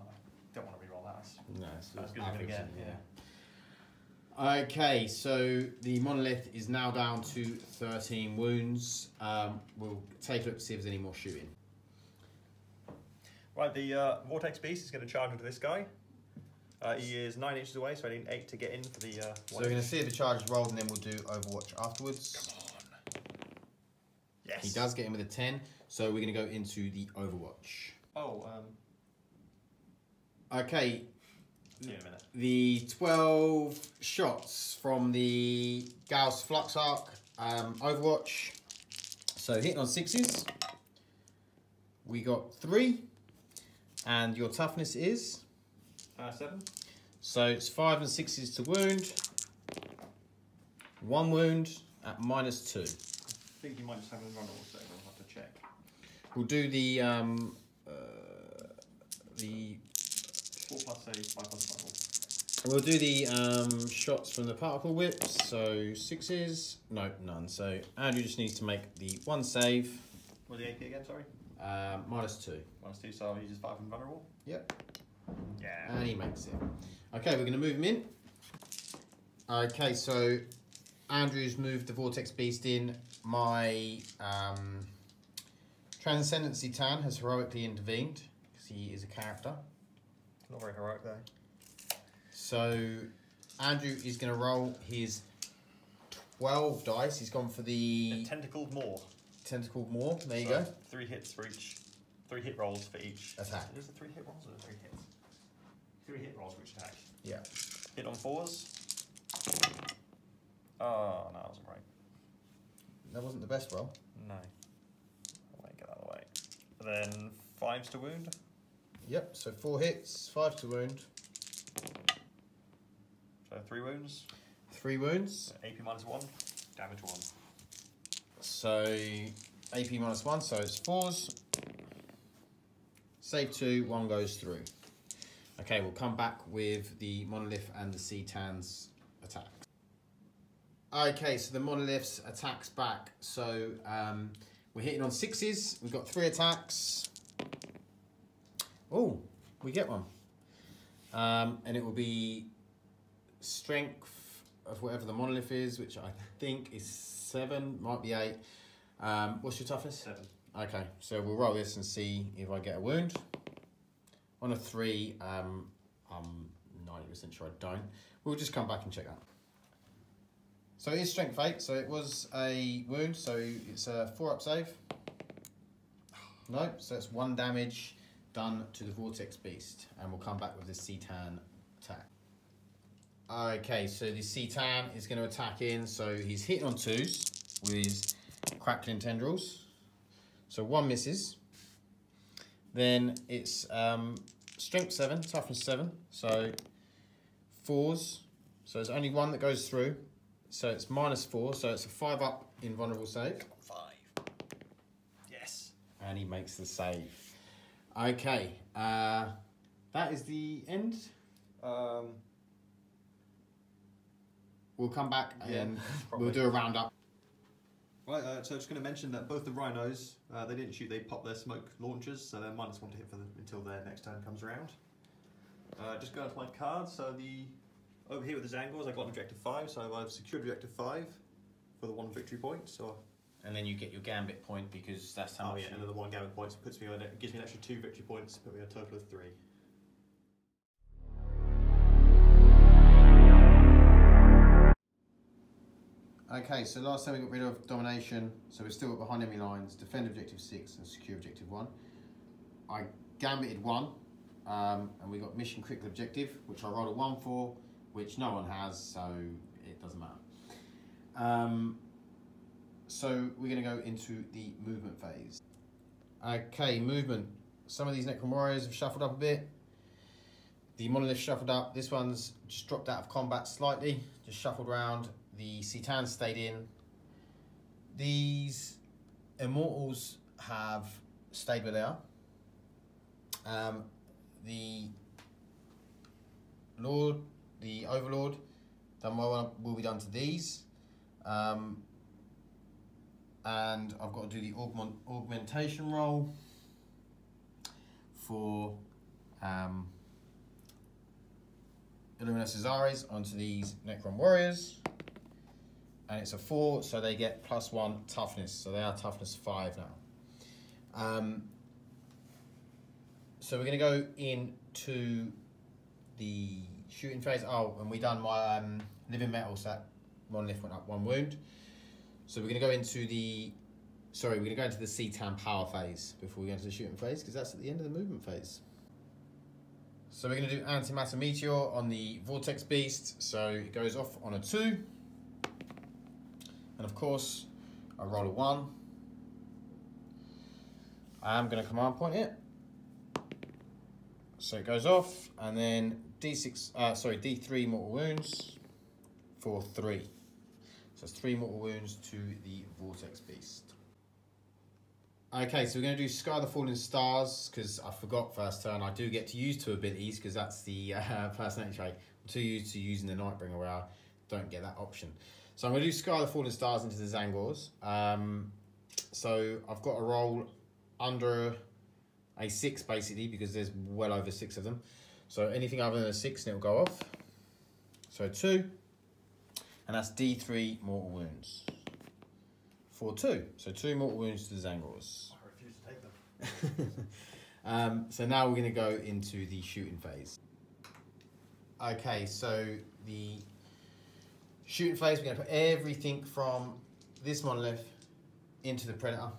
don't want to reroll that. No, That's good as you're gonna get. Yeah. Okay, so the monolith is now down to 13 wounds. We'll take a look to see if there's any more shooting. Right, the Vortex Beast is going to charge into this guy. He is 9 inches away, so I need 8 to get in for the. So we're going to see if the charge is rolled, and then we'll do Overwatch afterwards. Come on. Yes. He does get in with a 10, so we're going to go into the Overwatch. Oh, Okay, see you in a minute. the 12 shots from the Gauss Flux Arc Overwatch. So hitting on 6s. We got 3, and your toughness is? 7. So it's 5 and 6s to wound. 1 wound at -2. I think you might just have a run also. We'll have to check. We'll do the 4 plus save, 5 plus battle. we'll do the shots from the particle whips. So 6s, no, none. So Andrew just needs to make the 1 save. What's the AP again? Sorry. -2. -2, so he uses 5 and vulnerable. Yep. Yeah. And he makes it. Okay, we're going to move him in. Okay, so Andrew's moved the Vortex Beast in. My Transcendency Tan has heroically intervened because he is a character. Not very heroic though. So Andrew is going to roll his 12 dice. He's gone for the Tentacled Maw. Tentacled Maw. There you So go. 3 hits for each. 3 hit rolls for each Attack. Is it 3 hit rolls or 3 hits? 3 hit rolls for each attack. Yeah. Hit on 4s. Oh, no, that wasn't right. That wasn't the best roll. No. I'll make it out of the way. And then 5s to wound. Yep, so 4 hits, 5 to wound. So 3 wounds. 3 wounds. AP -1. Damage 1. So AP -1, so it's 4s. Save 2, 1 goes through. Okay, we'll come back with the Monolith and the Cetans attack. Okay, so the Monolith's attacks back. So we're hitting on 6s. We've got 3 attacks. Oh, we get 1. And it will be strength of whatever the Monolith is, which I think is 7, might be 8. What's your toughness? 7. Okay, so we'll roll this and see if I get a wound. On a 3, I'm 90% sure I don't. We'll just come back and check that. So it is strength 8, so it was a wound, so it's a 4-up save. No, so it's 1 damage done to the Vortex Beast, and we'll come back with the Cetan attack. Okay, so the Cetan is going to attack in, so he's hitting on 2s with his crackling tendrils. So 1 misses. Then it's strength 7, toughness 7, so 4s. So there's only 1 that goes through. So it's -4, so it's a 5-up invulnerable save. 5. Yes. And he makes the save. Okay, that is the end. We'll come back and we'll do a roundup. Right, so I'm just going to mention that both the rhinos, they didn't shoot, they popped their smoke launchers, so they're -1 to hit for them until their next turn comes around. Just going to my cards, so over here with the Zangors, I got an objective 5, so I've secured objective 5 for the 1 victory point. So, And then you get your gambit point because that's how much. and then the 1 gambit points puts me on it, gives me an extra 2 victory points, put me on a total of 3. Okay, so last time we got rid of domination, so we're still behind enemy lines, defend objective 6 and secure objective 1. I gambited 1, and we got mission critical objective, which I rolled a 1 for, which no one has, so it doesn't matter. So we're going to go into the movement phase. Okay, movement. Some of these Necron warriors have shuffled up a bit. The monolith shuffled up. This one's just dropped out of combat slightly, just shuffled around. The Cetans stayed in. These immortals have stayed where they are. The Lord, the Overlord, done what will be done to these. And I've got to do the augmentation roll for Illumina Cesares onto these Necron warriors. And it's a 4, so they get +1 toughness. So they are toughness 5 now. So we're going to go into the shooting phase. Oh, and we done my living metal, so that monolith went up 1 wound. So we're going to go into the Cetan power phase before we go into the shooting phase, because that's at the end of the movement phase. So we're going to do antimatter meteor on the vortex beast. So it goes off on a 2. And of course, I roll a 1. I am going to command point it. So it goes off, and then D3 mortal wounds for 3. So it's 3 mortal wounds to the vortex beast. Okay, so we're going to do Sky the Falling Stars, because I forgot first turn. I do get to use 2 abilities, because that's the personality trait. I'm too used to using the Nightbringer where I don't get that option. So I'm going to do Sky the Falling Stars into the Zangors. So I've got to roll under a 6 basically, because there's well over 6 of them. So anything other than a 6 and it'll go off. So 2. And that's D3 mortal wounds. For 2. So 2 mortal wounds to the Zangors. I refuse to take them. So now we're going to go into the shooting phase. Okay, so the shooting phase, we're going to put everything from this monolith into the Predator.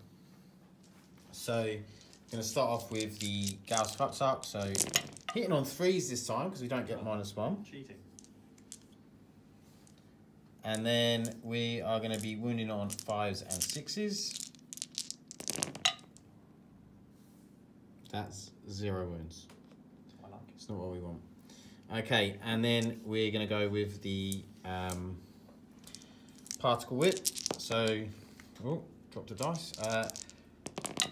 So I'm going to start off with the Gauss Fucksuck. So hitting on 3s this time, because we don't get -1. Cheating. And then we are going to be wounding on 5s and 6s. That's 0 wounds. I like it. It's not what we want. Okay, and then we're going to go with the particle whip. So, oh, dropped a dice.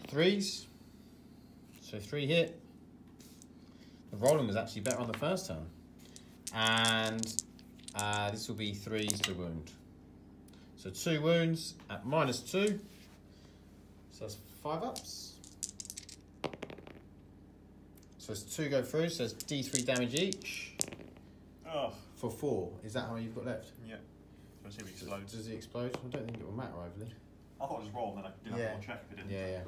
3s. So 3 hit. The rolling was actually better on the first turn. And this will be 3s to wound. So 2 wounds at -2. So that's 5 ups. So it's 2 go through, so it's D3 damage each. Oh. For 4. Is that how many you've got left? Yeah. Let's see if it explodes. Does it explode? I don't think it will matter overly. I thought it was roll, and then I didn't have to check if it didn't. Yeah,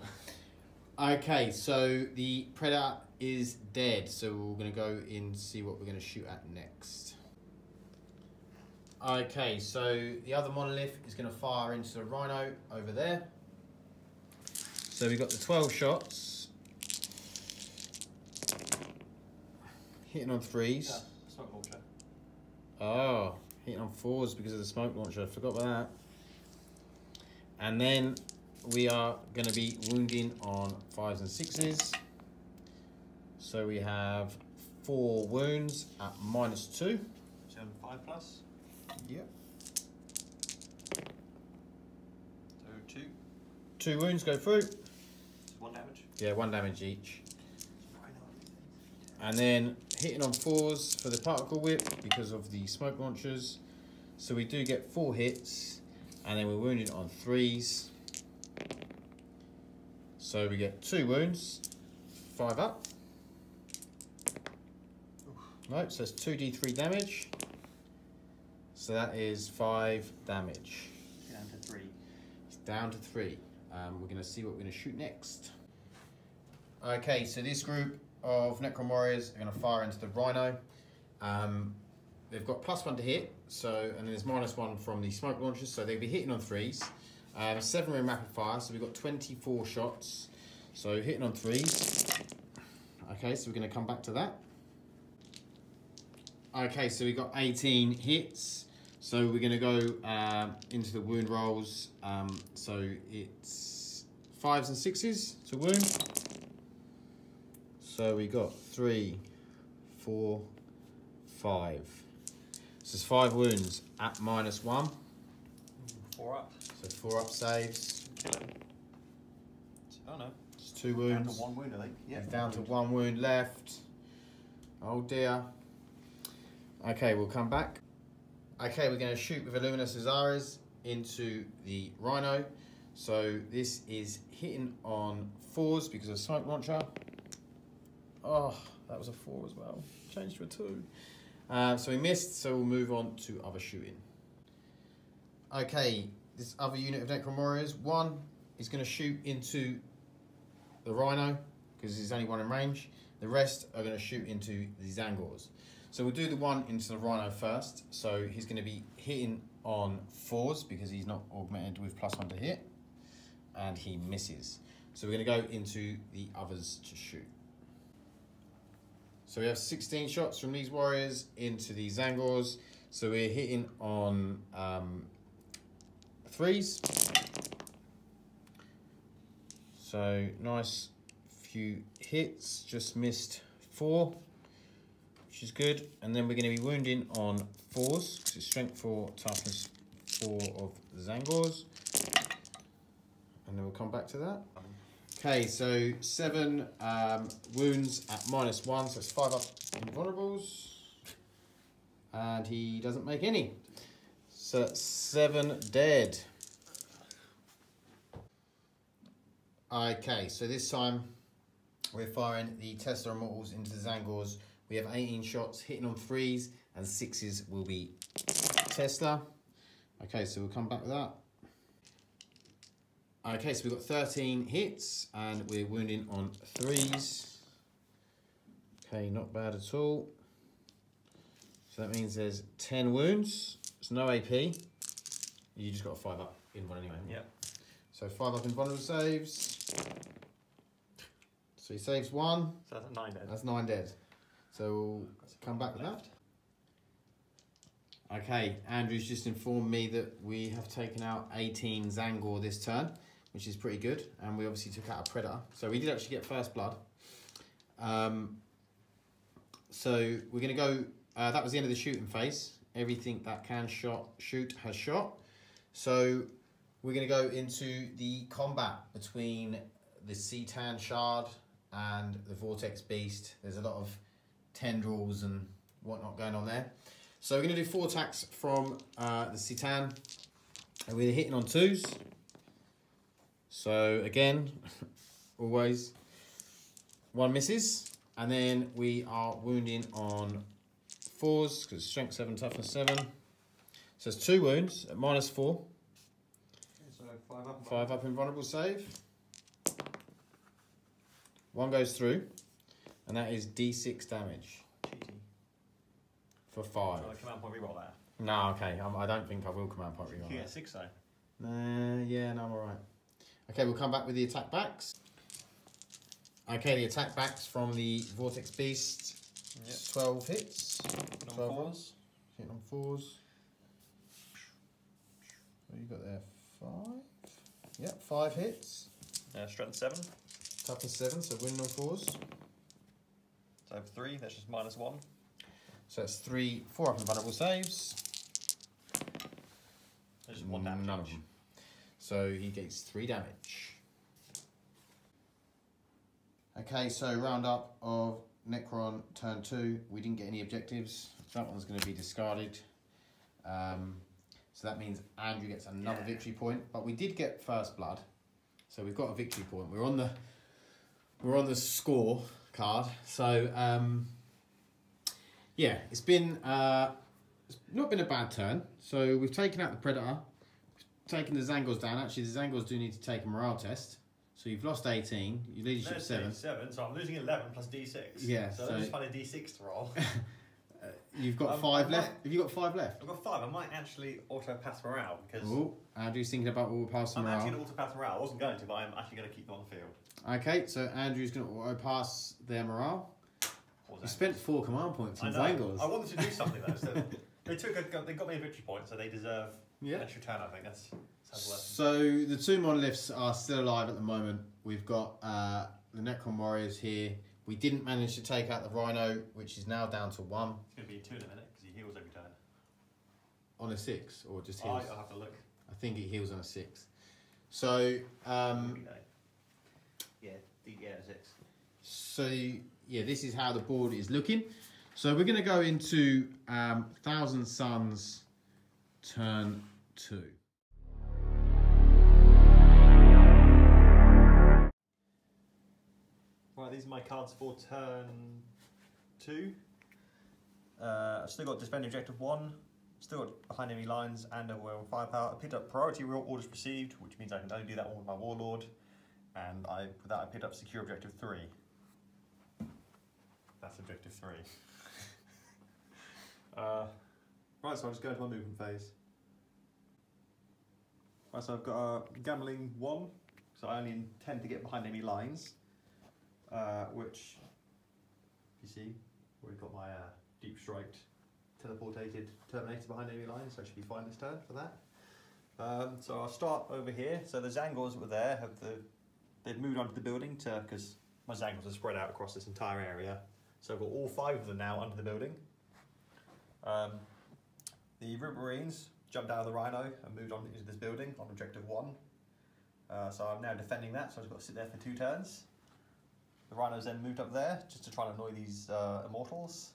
yeah. Okay, so the Predator is dead. So we're going to go in and see what we're going to shoot at next. Okay, so the other monolith is going to fire into the Rhino over there. So we've got the 12 shots. Hitting on 3s. Yeah, smoke launcher. Oh, hitting on 4s because of the smoke launcher. I forgot about that. And then we are going to be wounding on 5s and 6s. So we have 4 wounds at -2. So 5+. Yep. So 2. 2 wounds go through. So 1 damage. Yeah, 1 damage each. And then hitting on 4s for the particle whip because of the smoke launchers. So we do get 4 hits, and then we're wounded on 3s. So we get 2 wounds, 5 up. Nope, so it's 2d3 damage. So that is 5 damage. Down to 3. It's down to 3. We're going to see what we're going to shoot next. Okay, so this group of Necron warriors are going to fire into the Rhino. they've got +1 to hit, so, and there's -1 from the smoke launchers, so they'll be hitting on 3s. 7 are in rapid fire, so we've got 24 shots. So hitting on 3s. Okay, so we're going to come back to that. Okay, so we've got 18 hits. So we're going to go into the wound rolls. So it's 5s and 6s to wound. So we got 3, 4, 5. So it's 5 wounds at -1. 4 up. So 4 up saves. Kill him. Oh no. It's 2 wounds. Down to 1 wound, I think. Yeah. Down to 1 wound left. Oh dear. Okay, we'll come back. Okay, we're going to shoot with Illuminous Azares into the Rhino. So this is hitting on 4s because of smoke launcher. Oh, that was a 4 as well. Changed to a 2. So we missed, so we'll move on to other shooting. Okay, this other unit of Necron Warriors, 1 is going to shoot into the Rhino because there's only 1 in range. The rest are going to shoot into the Zangors. So we'll do the 1 into the Rhino first. So he's going to be hitting on 4s because he's not augmented with +1 to hit, and he misses. So we're going to go into the others to shoot. So we have 16 shots from these warriors into the Zangors. So we're hitting on 3s. So nice few hits, just missed 4, which is good. And then we're going to be wounding on 4s, because it's strength 4, toughness 4 of the Zangors. And then we'll come back to that. Okay, so 7 wounds at -1, so it's 5 up invulnerables. And he doesn't make any. So that's 7 dead. Okay, so this time we're firing the Tesla Immortals into the Zangors. We have 18 shots hitting on 3s, and 6s will be Tesla. Okay, so we'll come back with that. Okay, so we've got 13 hits, and we're wounding on 3s. Okay, not bad at all. So that means there's 10 wounds. It's no AP. You just got a 5 up in one anyway. Yeah. So 5 up in vulnerable saves. So he saves 1. So that's 9 dead. That's 9 dead. So we'll come back with that. Okay, Andrew's just informed me that we have taken out 18 Zangor this turn, which is pretty good. And we obviously took out a Predator. So we did actually get first blood. So we're going to go, that was the end of the shooting phase. Everything that can shoot has shot. So we're going to go into the combat between the Citan Shard and the Vortex Beast. There's a lot of tendrils and whatnot going on there. So we're going to do 4 attacks from the Citan. And we're hitting on 2s. So again, always 1 misses. And then we are wounding on 4s, because strength 7, toughness 7. So it's 2 wounds at -4. So 5 up. 5 up in vulnerable save. 1 goes through, and that is D6 damage Cheaty. for 5. So command point reroll that. No, okay, I don't think I will command point reroll. You get 6 though. Yeah, no, I'm alright. Okay, we'll come back with the attack backs. Okay, the attack backs from the Vortex Beast. Yep. 12 hits. 12 4s. rolls. Hitting on 4s. What you got there? 5? Yep, 5 hits. Strength 7. Toughness 7, so winning on 4s. So I have 3, that's just -1. So it's 4 up and vulnerable saves. There's just 1 damage. None of them. So he gets 3 damage. Okay, so round up of Necron turn 2. We didn't get any objectives. So that one's going to be discarded. So that means Andrew gets another victory point. But we did get first blood. So we've got a victory point. We're on the score card. So yeah, it's not been a bad turn. So we've taken out the Predator, taken the Zangors down. Actually, the Zangors do need to take a morale test. So you've lost 18. Your leadership 7. 7, so I'm losing 11 plus D6. Yeah, So, so let's just find a D6 to roll. You've got 5 left. Have you got 5 left? I've got 5. I might actually auto pass morale because Andrew's thinking about auto pass morale. I'm actually going to auto pass morale. I wasn't going to, but I'm actually going to keep them on the field. Okay, so Andrew's going to auto pass their morale. You spent 4 command points on Zangors. I wanted to do something though. So they got me a victory point, so they deserve an extra turn. I think that's. So the 2 monoliths are still alive at the moment. We've got the Necron warriors here. We didn't manage to take out the Rhino, which is now down to 1. It's going to be 2 in a minute because he heals every turn. On a 6 or just heals? I'll have to look. I think it heals on a 6. So yeah, 6. So yeah, this is how the board is looking. So we're going to go into Thousand Suns turn 2. Right, these are my cards for turn 2. I've still got defend objective 1, still got behind enemy lines and overwhelming firepower. I picked up priority orders received, which means I can only do that one with my warlord. And with that I picked up secure objective 3. That's objective 3. Right, so I'll just go into my movement phase. Right, so I've got gambling 1, so I only intend to get behind enemy lines. Which, you see, already got my deep strike teleportated terminator behind enemy lines, so I should be fine this turn for that. So I'll start over here. So the Zangors that were there they've moved onto the building because my Zangors are spread out across this entire area. So I've got all 5 of them now under the building. The Root Marines jumped out of the Rhino and moved on into this building on objective 1. So I'm now defending that, so I've got to sit there for 2 turns. The Rhinos then moved up there just to try and annoy these Immortals.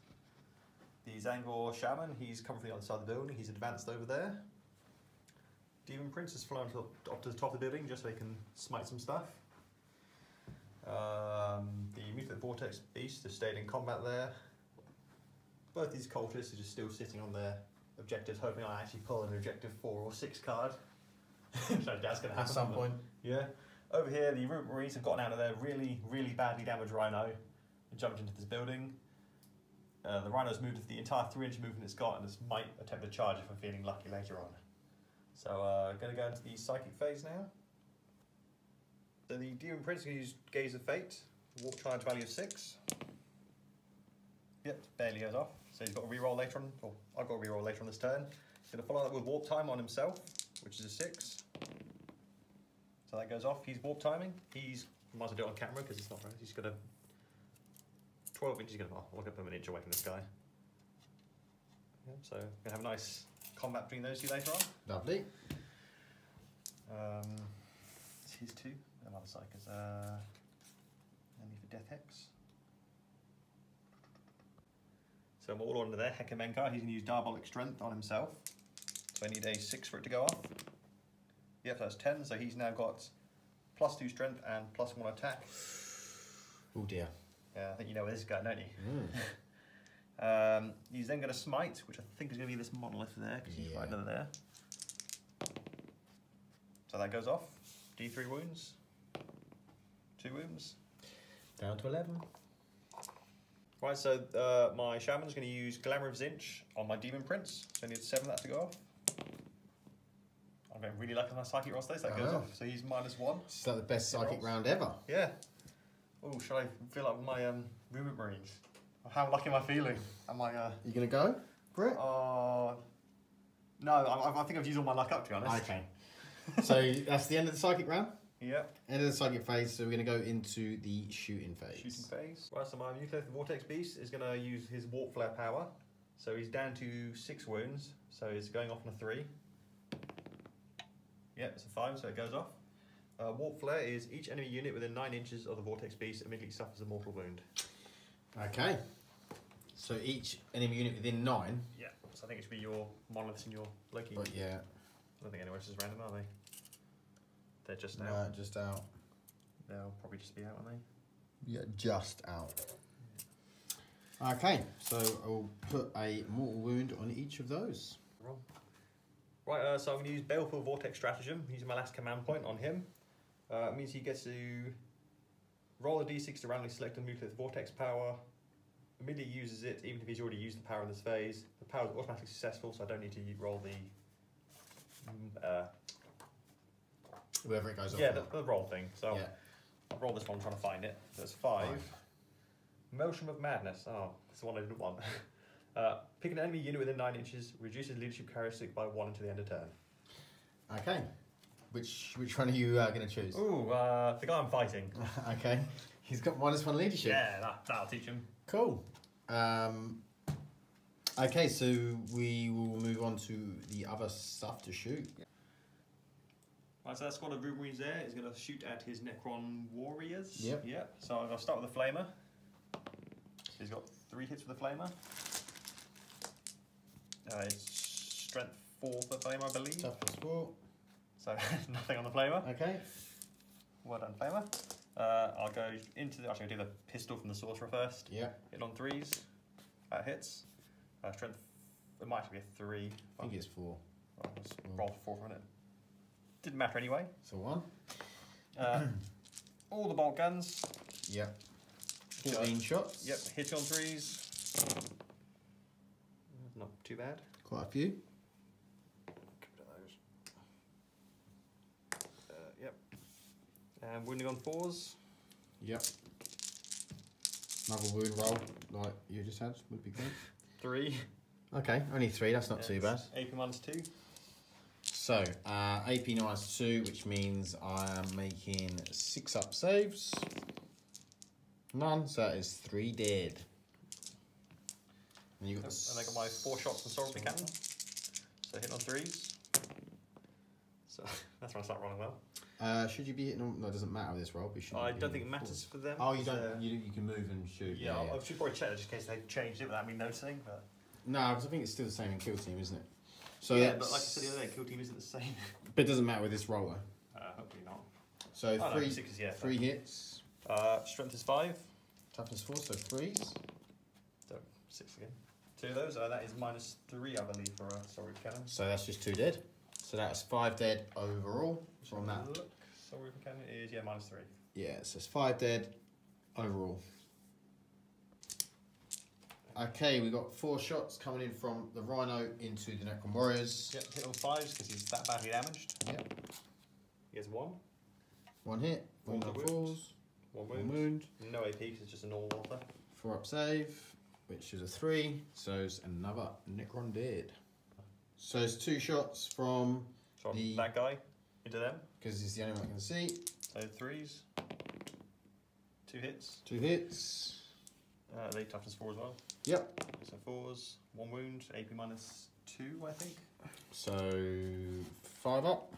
The Zangor Shaman, he's come from the other side of the building, he's advanced over there. Demon Prince has flown up to the top of the building just so they can smite some stuff. The Mutant Vortex Beast has stayed in combat there. Both these cultists are just still sitting on their objectives, hoping I actually pull an objective 4 or 6 card. So that's going to happen at some point. Yeah. Over here, the Root Marines have gotten out of their really, really badly damaged Rhino and jumped into this building. The Rhino's moved the entire 3-inch movement it's got and this might attempt a charge if I'm feeling lucky later on. So I'm going to go into the psychic phase now. So the Demon Prince is going to use Gaze of Fate, Warp Charge value of 6. Yep, barely goes off. So he's got a reroll later on, or I've got a reroll later on this turn. He's going to follow that with Warp Time on himself, which is a 6. So that goes off. He's warp timing. He's might as well do it on camera because it's not right. He's got a 12 inches. I'll look up him an inch away from this guy. Yeah, so we're gonna have a nice combat between those 2 later on. Lovely. It's his 2. Another psychers. Only for Death Hex. So I'm all under there. Hekamenkar. He's gonna use Diabolic Strength on himself. So I need a 6 for it to go off. Yep, that's 10, so he's now got +2 strength and +1 attack. Oh dear. Yeah, I think you know where this is going, don't you? He's then going to smite, which I think is going to be this monolith there, because he's right under there. So that goes off. D3 wounds. 2 wounds. Down to 11. Right, so my Shaman's going to use Glamour of Zinch on my Demon Prince, so I need 7 of that to go off. I'm getting really lucky on my psychic roll stage, that goes off, so he's -1. It's like the best psychic round ever. Yeah. Oh, should I fill up my Movement Marines? How lucky am I feeling? Am I? You gonna go for it? No, I think I've used all my luck up, to be honest. Okay. So that's the end of the psychic round? Yep. End of the psychic phase, so we're gonna go into the shooting phase. Shooting phase. Right, so my Nuclear Vortex Beast is gonna use his Warp Flare power. So he's down to 6 wounds, so he's going off on a 3. Yep, it's a 5, so it goes off. Warp Flare is each enemy unit within 9 inches of the Vortex Beast immediately suffers a mortal wound. Okay. So each enemy unit within 9? Yeah, so I think it should be your monoliths and your Loki. But yeah. I don't think anyone else is random, are they? They're just out. No, just out. They'll probably just be out, aren't they? Yeah, just out. Okay, so I'll put a mortal wound on each of those. Wrong. Right, so I'm going to use Baleful Vortex Stratagem, using my last command point on him. It means he gets to roll a d6 to randomly select a Nuclear Vortex power immediately uses it, even if he's already used the power in this phase. The power is automatically successful, so I don't need to roll the Whoever it goes off. yeah, the roll thing. So Yeah. I'll roll this one, trying to find it. So it's 5. Motion of Madness. Oh, that's the one I didn't want. Pick an enemy unit within 9 inches, reduces leadership characteristic by 1 until the end of turn. Okay. Which one are you going to choose? Ooh, the guy I'm fighting. Okay. He's got -1 leadership. Yeah, that'll teach him. Cool. Okay, so we will move on to the other stuff to shoot. Right, so that squad of Marines there is going to shoot at his Necron warriors. Yep. Yep. So I'm going to start with the Flamer. So he's got 3 hits with the Flamer. It's strength 4 for the Flamer, I believe. Toughness 4. So nothing on the Flamer. Okay. Well done, Flamer. I'll go into the. Actually, I'll do the pistol from the Sorcerer first. Yeah. Hit on 3s. That hits. Strength. It might be a 3. I think it's 4. I'll just roll for 4 for a minute. Didn't matter anyway. So 1. All the bolt guns. Yep. 14 shots. Yep. Hit on 3s. Not too bad. Quite a few. Yep. And wounding on 4s. Yep. Another wound roll like you just had would be good. 3. Okay, only 3. That's not too bad. AP -2. So, AP -2, which means I am making 6 up saves. None, so that is 3 dead. And you got And I got my 4 shots from Sorcerer Cannon. So hit on 3s. So that's when I start rolling well. Should you be hitting on? No, it doesn't matter with this roll. But I don't think it matters for them. Oh, you don't. You can move and shoot. Yeah, I should probably check that just in case they changed it without me noticing. But No, because I think it's still the same in Kill Team, isn't it? So yeah, but like I said the other day, Kill Team isn't the same. But it doesn't matter with this roll though. Hopefully not. So Oh, no, three, 6s, yeah. 3 hits. Strength is 5. Toughness 4, so 3s. So 6 again. 2 of those. That is -3, I believe, for a Sorcerer Cannon. So that's just 2 dead. So that's 5 dead overall from that. Look, Sorcerer Cannon is -3. Yeah, so it's 5 dead overall. Okay, we got 4 shots coming in from the Rhino into the Necron Warriors. Yep, hit on 5s because he's that badly damaged. Yep. He gets 1. 1 hit, 1 Four on wounds. 4s, 1 1 wound. wound, No AP because it's just a normal author. 4 up save, which is a 3, so it's another Necron dead. So it's 2 shots from From The- that guy into them. because he's the only one I can see. So 3s. 2 hits. 2 hits. They toughness 4 as well. Yep. So 4s, 1 wound, AP -2, I think. So 5 up.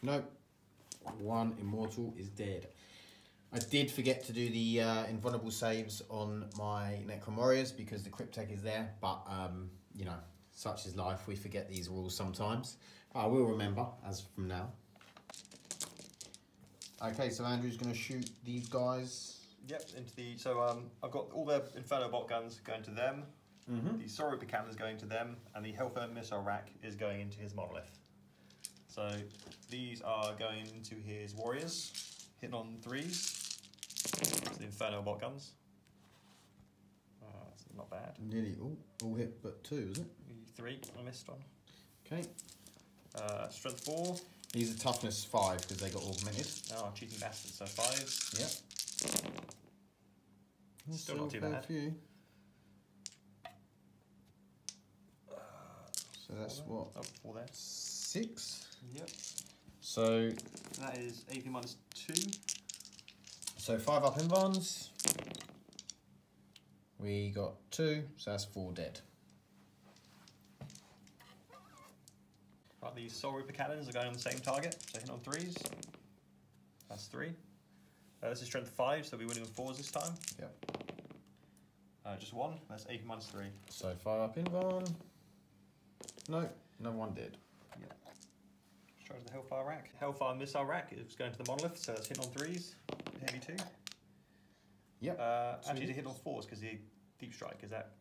Nope. 1 immortal is dead. I did forget to do the invulnerable saves on my Necron Warriors because the Cryptek is there, but you know, such is life. We forget these rules sometimes. I will remember as from now. Okay, so Andrew's going to shoot these guys. Yep, into the. So I've got all the Inferno bot guns going to them. Mm-hmm. The Sorrow Cannon is going to them, and the Hellfire missile rack is going into his monolith. So these are going into his warriors, hitting on 3s. The Inferno bot guns. That's not bad. Nearly all hit but 2, is it? 3, I missed one. Okay. Strength 4. These are toughness 5 because they got augmented. Oh, cheating bastard. So 5s. Yep. Still not too bad. Few. So that's what? Oh, 4 there. 6. Yep. So That is AP -2. 5 up in bonds. We got 2, so that's 4 dead. Right, these Soul Reaper cannons are going on the same target, so hitting on 3s. That's 3. This is strength 5, so we're winning on 4s this time. Yep. Just 1. That's AP -3. So 5 up in bond. No, another 1 dead. Yep. Tries the Hellfire rack. Hellfire missile rack is going to the monolith, so that's hitting on 3s. Heavy 2. Yep. Actually, hits. to hit on 4s because the deep strike is that.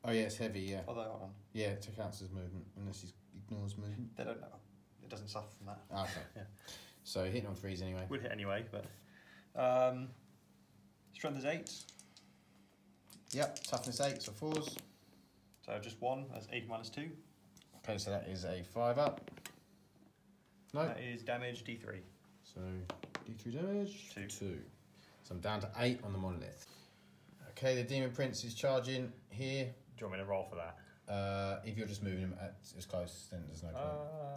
Oh yeah, it's heavy. Yeah. Although, hold on, Yeah, it counts as movement unless he ignores movement. they don't know. It doesn't suffer from that. Okay. Yeah. So hitting on 3s anyway. Would hit anyway, but Strength is 8. Yep, toughness 8, so 4s. So just 1, that's 8 minus 2. Okay, so that is a 5 up. No. That is damage D3. So D3 damage. 2. 2. So I'm down to 8 on the monolith. Okay, the Demon Prince is charging here. Do you want me to roll for that? If you're just moving him at as close, then there's no point.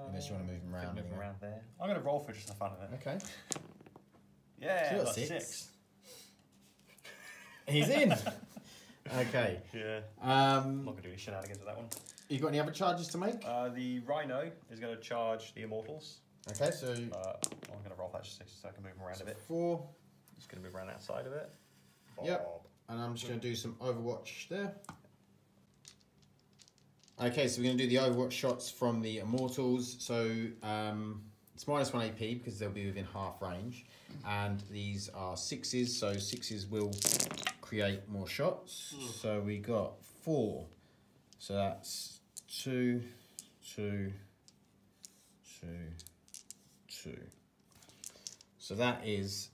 Unless you want to move him around. Move him anyway. around there. I'm going to roll for just the fun of it. Okay. Yeah, So you got that's 6. 6. He's in. Okay. Yeah. I'm not going to do any shenanigans with that one. You got any other charges to make? The Rhino is going to charge the Immortals. Okay, so I'm going to roll that just so I can move him around a bit. 4. Just going to move around that side of it. Bob. Yep. And I'm just going to do some Overwatch there. Okay, so we're going to do the Overwatch shots from the Immortals. So it's minus 1 AP because they'll be within half range. And these are 6s, so 6s will create more shots. So we got 4. So that's 2, 2, 2, 2. So that is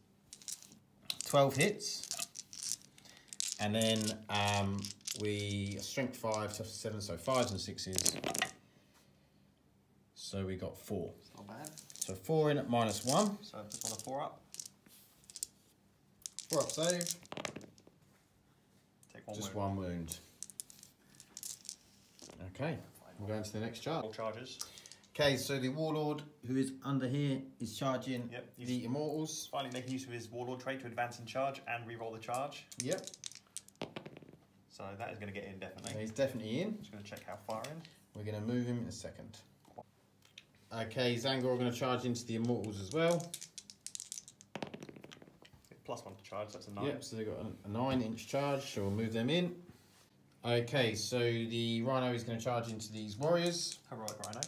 12 hits. And then we strength 5, tough 7, so 5s and 6s. So we got 4. It's not bad. So 4 in at minus 1. So just want a 4 up. 4 up save. Take 1 Just wound. 1 wound. Okay, we'll go into the next chart. All charges. Okay, so the Warlord who is under here is charging Yep, the Immortals. Finally making use of his Warlord trait to advance in charge and re-roll the charge. Yep, So that is going to get in definitely. he's definitely in. Just going to check how far in. We're going to move him in a second. Okay, Zangor are going to charge into the Immortals as well. +1 to charge, that's a 9. Yep, so they've got a 9-inch charge, so we'll move them in. Okay, so the Rhino is going to charge into these Warriors. Heroic Rhino.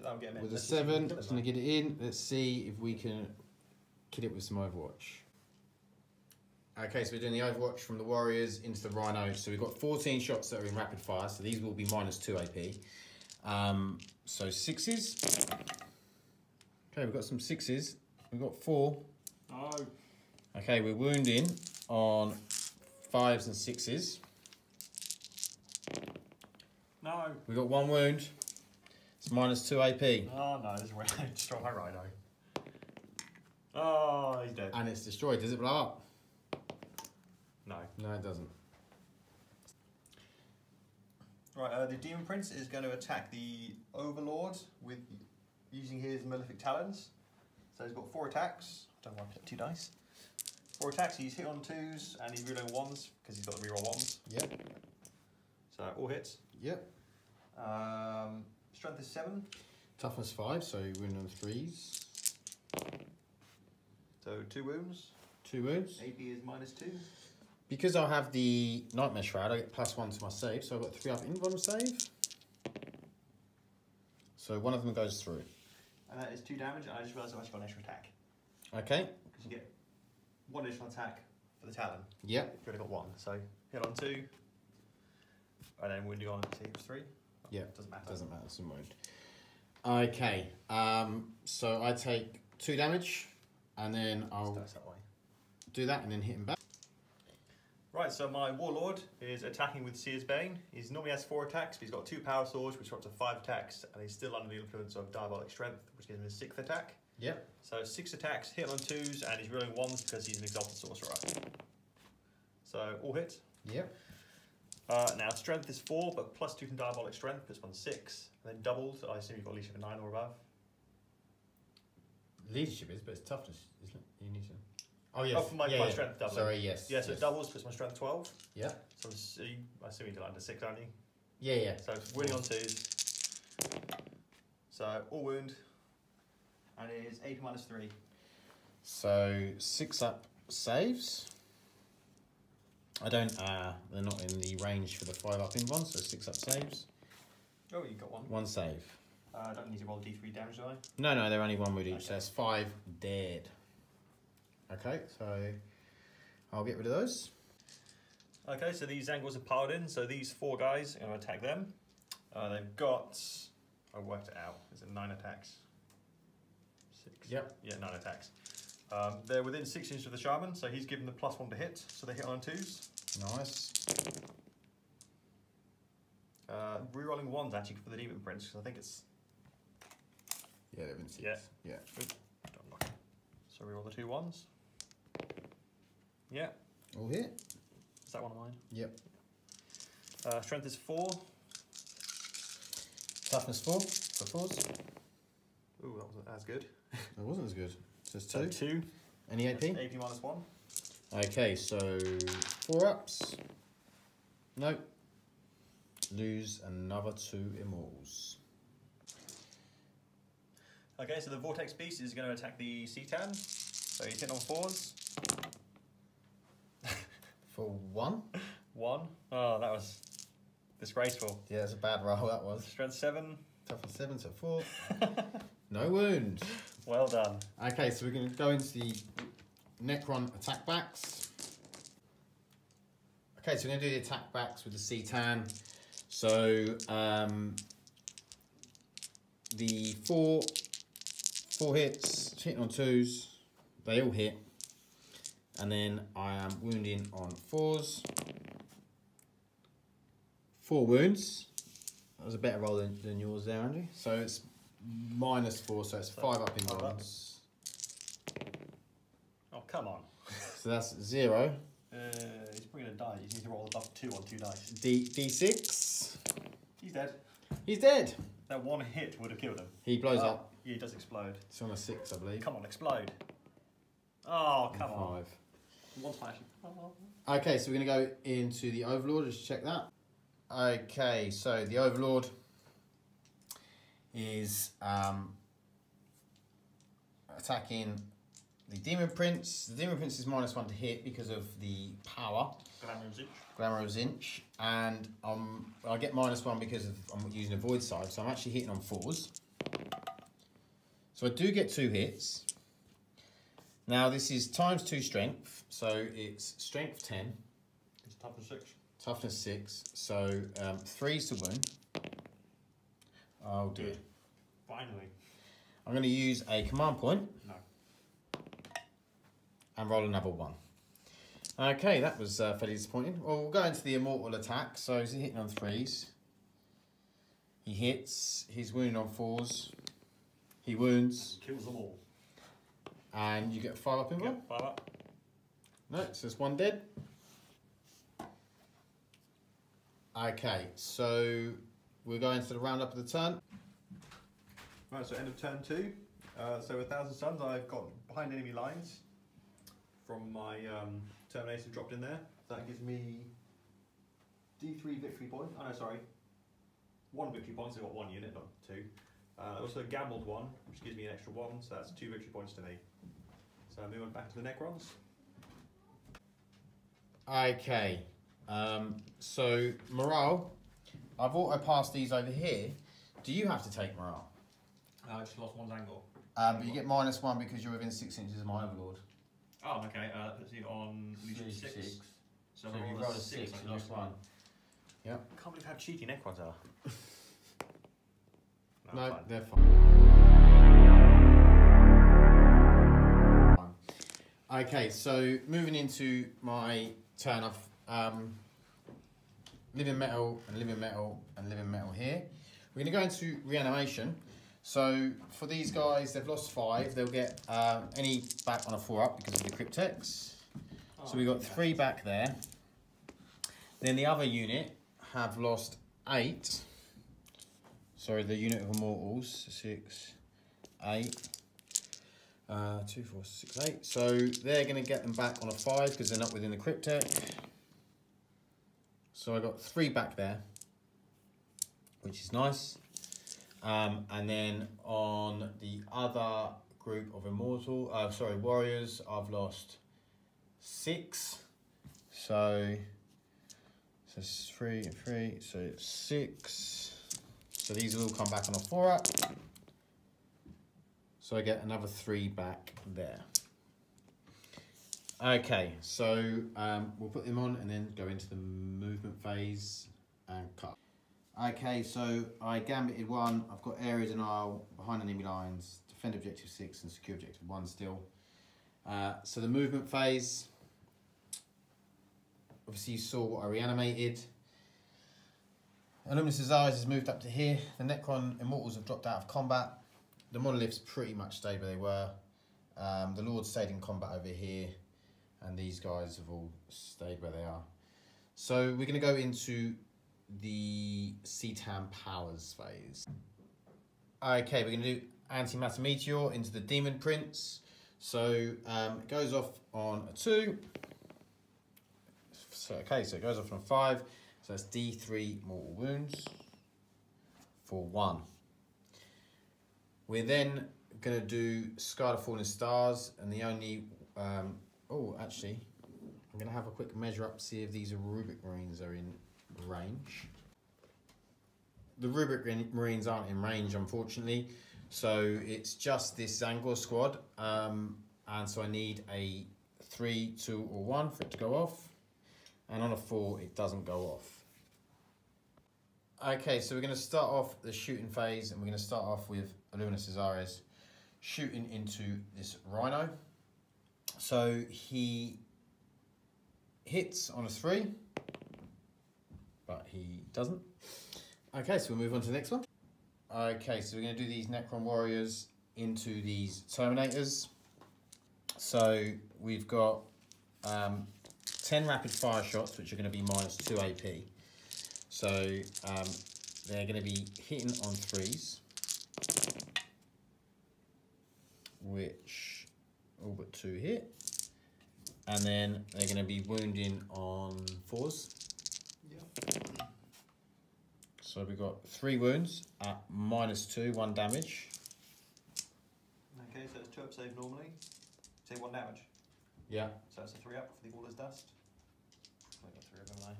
That'll get him in. With a Let's see if we 7, can it's kill going it, to get it in. Let's see if we can kill it with some Overwatch. Okay, so we're doing the Overwatch from the Warriors into the Rhino. So we've got 14 shots that are in rapid fire, so these will be minus 2 AP. So 6s. Okay, we've got some 6s. We've got 4. No. Okay, we're wounding on 5s and 6s. No. We've got 1 wound. It's minus 2 AP. Oh no, this is where I destroy my Rhino. Oh, he's dead. And it's destroyed. Does it blow up? No. No, it doesn't. Right, the Demon Prince is going to attack the Overlord with using his Malefic Talons. So he's got 4 attacks. Don't want to put 2 dice. 4 attacks, he's hit on 2s and he's rerolling 1s because he's got the reroll 1s. Yep. So all hits. Yep. Strength is 7. Toughness 5, so you wound on 3s. So 2 wounds. 2 wounds. AP is minus 2. Because I have the Nightmare Shroud, I get +1 to my save, so I've got 3 up invuln save. So one of them goes through. And that is 2 damage, and I just realised I've actually got an extra attack. Okay. Because you get 1 additional attack for the Talon. Yep. You've only got 1. So hit on 2. And then wounding on 3. Yeah. Doesn't matter. Doesn't matter, it's a wound. Okay. So I take 2 damage, and then I'll That way. do that and then hit him back. Right, so my Warlord is attacking with Seer's Bane. He normally has 4 attacks, but he's got 2 power swords, which are up to 5 attacks, and he's still under the influence of Diabolic Strength, which gives him his 6th attack. Yep. So 6 attacks, hit on 2s, and he's rolling 1s because he's an Exalted Sorcerer. So all hits. Yep. Now Strength is 4, but +2 from Diabolic Strength, this one's 6. And then doubled, I assume you've got leadership of 9 or above. Leadership is, but it's toughness, isn't it? You need to. Oh yes. Oh, for my strength doubling. Sorry, yes. Yeah, so yes. it doubles, puts my Strength 12. Yeah. So I assume you're under 6, aren't you? Yeah, yeah. So winning on 2s. So all wound. And it is 8 minus 3. So 6 up saves. I don't. They're not in the range for the 5 up in one, so 6 up saves. Oh, you got 1. 1 save. I don't need to roll D3 damage, do I? No, they're only 1 wound each, Okay. so that's 5 dead. Okay, so I'll get rid of those. Okay, so these angles are piled in, so these 4 guys are going to attack them. They've got, I worked it out, is it 9 attacks? 6? Yep. Yeah, 9 attacks. They're within 6 inches of the shaman, so he's given the +1 to hit, so they hit on 2s. Nice. Rerolling 1s actually for the demon prince, because I think it's... Yeah, they've been 6. Yeah. So reroll the 2 1s. Yeah. All hit. Is that one of mine? Yep. Strength is 4. Toughness 4 for 4s. Ooh, that wasn't as good. That wasn't as good. So it's 2. So 2. Any AP? AP -1. Okay, so 4 ups. Nope. Lose another 2 immortals. Okay, so the Vortex Beast is going to attack the Cetan. So he's hitting on 4s. For 1? 1. Oh, that was disgraceful. Yeah, it's a bad roll, that was. Strength 7. Toughness 7, so 4. No wound. Well done. Okay, so we're going to go into the Necron attack backs. Okay, so we're going to do the attack backs with the Cetan. So the four hits, hitting on 2s, they all hit. And then I am wounding on 4s. 4 wounds. That was a better roll than yours there, Andrew. So it's -4, so it's 5 up in wounds. Oh, come on. So that's 0. He's probably going to die. You need to roll above 2 on 2 dice. D6. He's dead. He's dead. That 1 hit would have killed him. He blows up. Yeah, he does explode. It's on a 6, I believe. Come on, explode. Oh, come on. 5. 1 smash. Okay, so we're going to go into the Overlord. Just check that. Okay, so the Overlord is attacking the Demon Prince. The Demon Prince is -1 to hit because of the power. Glamorous Inch. And I get -1 because I'm using a Void side, so I'm actually hitting on 4s. So I do get 2 hits. Now this is ×2 strength, so it's strength 10. It's toughness 6. Toughness 6, so 3s to wound. Oh dear. Good. Finally. I'm going to use a command point. No. And roll another 1. Okay, that was fairly disappointing. Well, we'll go into the immortal attack. So he's hitting on 3s. He hits. He's wounding on 4s. He wounds. Kills them all. And you get 5 up in one? Yep, 5 up. No, so it's 1 dead. Okay, so we're going to the roundup of the turn. Right, so end of turn 2. So 1,000 suns, I've got behind enemy lines from my termination dropped in there. So that gives me D3 victory point. Oh no, sorry. 1 victory point, so I've got 1 unit, not 2. I also gambled 1, which gives me an extra 1, so that's 2 victory points to me. So moving back to the Necrons. Okay, so morale, I've auto-passed these over here. Do you have to take morale? I just lost 1's angle. But you get -1 because you're within 6 inches of my Overlord. Oh, okay. Let's see, on legion 6. So So if you roll a 6, you lost 1. Yep. I can't believe how cheaty Necrons are. No, fine. they're fine. Okay, so moving into my turn, I've living metal and living metal and living metal here. We're going to go into reanimation. So for these guys, they've lost 5. They'll get any back on a 4 up because of the Cryptex. So we've got 3 back there. Then the other unit have lost 8. Sorry, the unit of immortals, 6, 8, 2, 4, 6, 8. So they're going to get them back on a 5 because they're not within the Cryptex. So I got 3 back there, which is nice. And then on the other group of warriors, I've lost 6. So it's 3 and 3, so it's 6. So these will all come back on a 4 up. So I get another 3 back there. Okay, so we'll put them on and then go into the movement phase and cut. Okay, so I gambited 1. I've got area denial behind enemy lines, defend objective 6 and secure objective 1 still. So the movement phase, obviously you saw what I reanimated. Illuminous' Eyes has moved up to here. The Necron Immortals have dropped out of combat. The monoliths pretty much stayed where they were. The Lord stayed in combat over here, and these guys have all stayed where they are. So we're going to go into the Cetan powers phase. Okay, we're going to do Antimatter Meteor into the Demon Prince. So it goes off on a 2. So it goes off on a 5. So that's D3 mortal wounds for 1. We're then going to do Sky of Falling Stars, and the only... oh, actually, I'm going to have a quick measure up, see if these Rubric Marines are in range. The Rubric Marines aren't in range, unfortunately, so it's just this Zangor squad, and so I need a 3, 2, or 1 for it to go off, and on a 4 it doesn't go off. Okay, so we're going to start off the shooting phase, and we're going to start off with Illuminous Azares shooting into this Rhino. So he hits on a 3, but he doesn't. Okay, so we'll move on to the next one. Okay, so we're going to do these Necron Warriors into these Terminators. So we've got 10 rapid fire shots, which are going to be -2 AP. So they're going to be hitting on 3s, which all but 2 hit. And then they're going to be wounding on 4s. Yeah. So we've got 3 wounds at -2, 1 damage. Okay, so it's 2 up save normally. Say 1 damage. Yeah. So it's a 3 up for the Waller's Dust. I got 3 of them now.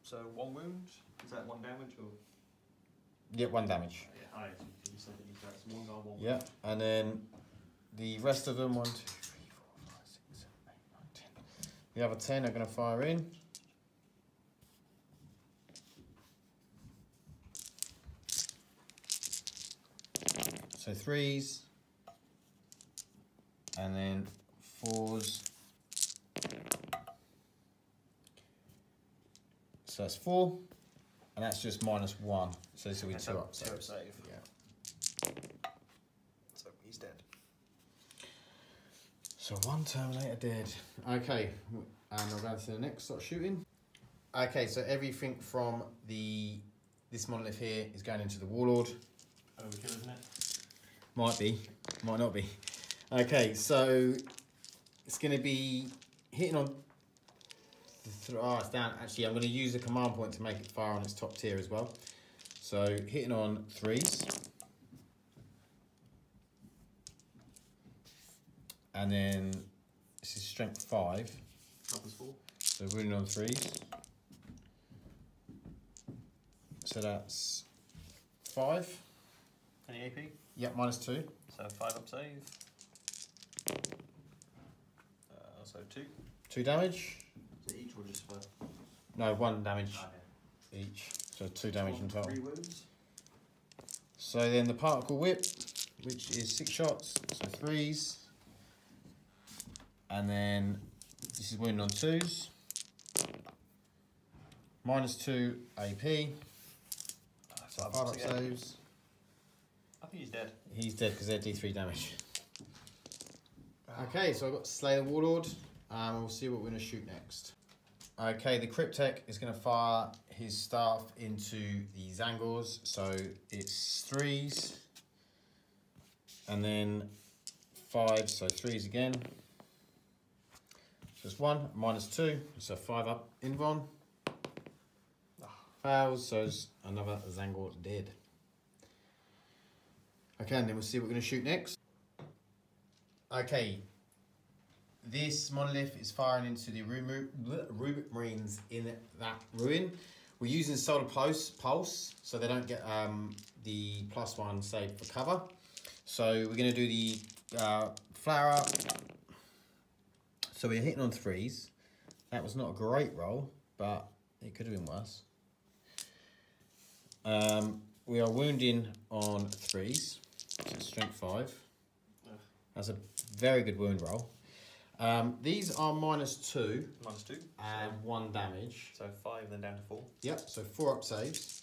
So 1 wound. Is that 1 damage or? Yeah, 1 damage. Yeah, you said that you got 1 guard, 1 wound. Yeah, and then the rest of them 1, 2, 3, 4, 5, 6, 7, 8, 9, 10. The other 10 are going to fire in. So 3s, and then 4s. So that's 4, and that's just -1. So this will be 2 up. 2 up save. Yeah. So he's dead. So 1 Terminator dead. Okay, and we're going to the next sort of shooting. Okay, so everything from this monolith here is going into the Warlord. Overkill, isn't it? Might be, might not be. Okay, so it's going to be hitting on... Oh, it's down. Actually, I'm going to use a command point to make it fire on its top tier as well. So hitting on 3s. And then this is strength 5. +4. So wounding on 3s. So that's 5. Any AP? Yep, -2. So 5 up save. So 2. 2 damage. So each or just for? No, 1 damage Okay. each. So 2 damage in total. 3 wounds. So then the particle whip, which is 6 shots, so 3s. And then this is wounding on 2s. -2 AP. So 5 up saves. I think he's dead. He's dead because they're D3 damage. Okay, so I've got Slay the Warlord. We'll see what we're going to shoot next. Okay, the Cryptek is going to fire his staff into the Zangors. So it's 3s. And then 5, so 3s again. So it's 1, -2, so 5 up Invon. Fails, so it's another Zangor dead. Okay, and then we'll see what we're going to shoot next. Okay, this monolith is firing into the Rubric Marines in that ruin. We're using Solar Pulse, so they don't get the +1 save for cover. So we're going to do the flower up. So we're hitting on 3s. That was not a great roll, but it could have been worse. We are wounding on 3s, so strength 5. That's a very good wound roll. These are -2 -2. and 1 damage. So 5, then down to 4. Yep, so 4 up saves.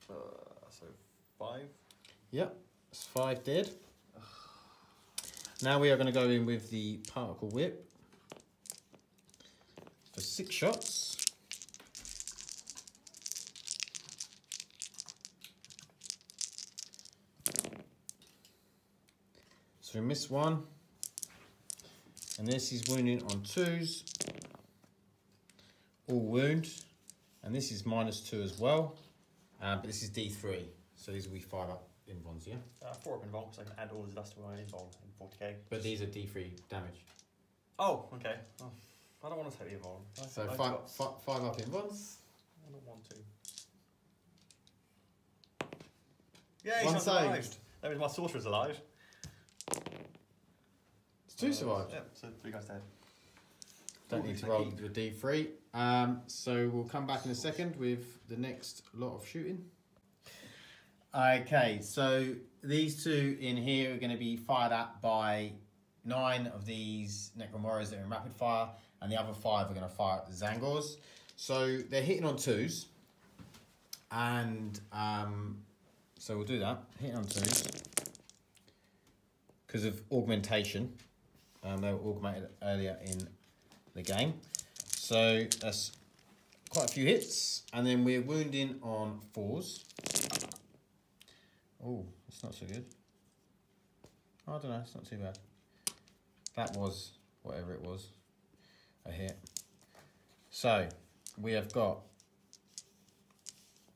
So 5. Yep, it's 5 dead. Now we are going to go in with the particle whip for 6 shots. So we miss 1. And this is wounding on 2s. All wound. And this is -2 as well. But this is D3. So these will be 5 up invulns, yeah? 4 up invuln, because I can add all the dust to my invuln in 40k. But these are D3 damage. Oh, okay. Oh, I don't want to take the invuln. So I've 5 up invulns. I don't want to. Yeah, One he's saved. survived. That means my sorcerer's alive. It's 2 survived. Yeah, so 3 guys dead. Don't need to roll the D3. So we'll come back in a second with the next lot of shooting. Okay, so these 2 in here are going to be fired at by 9 of these Necron warriors that are in rapid fire, and the other 5 are going to fire at the Zangors. So they're hitting on 2s, and so we'll do that. Hitting on 2s because of augmentation. They were augmented earlier in the game. So that's quite a few hits, and then we're wounding on 4s. Oh, it's not so good. I don't know, it's not too bad. That was, whatever it was, a hit. So, we have got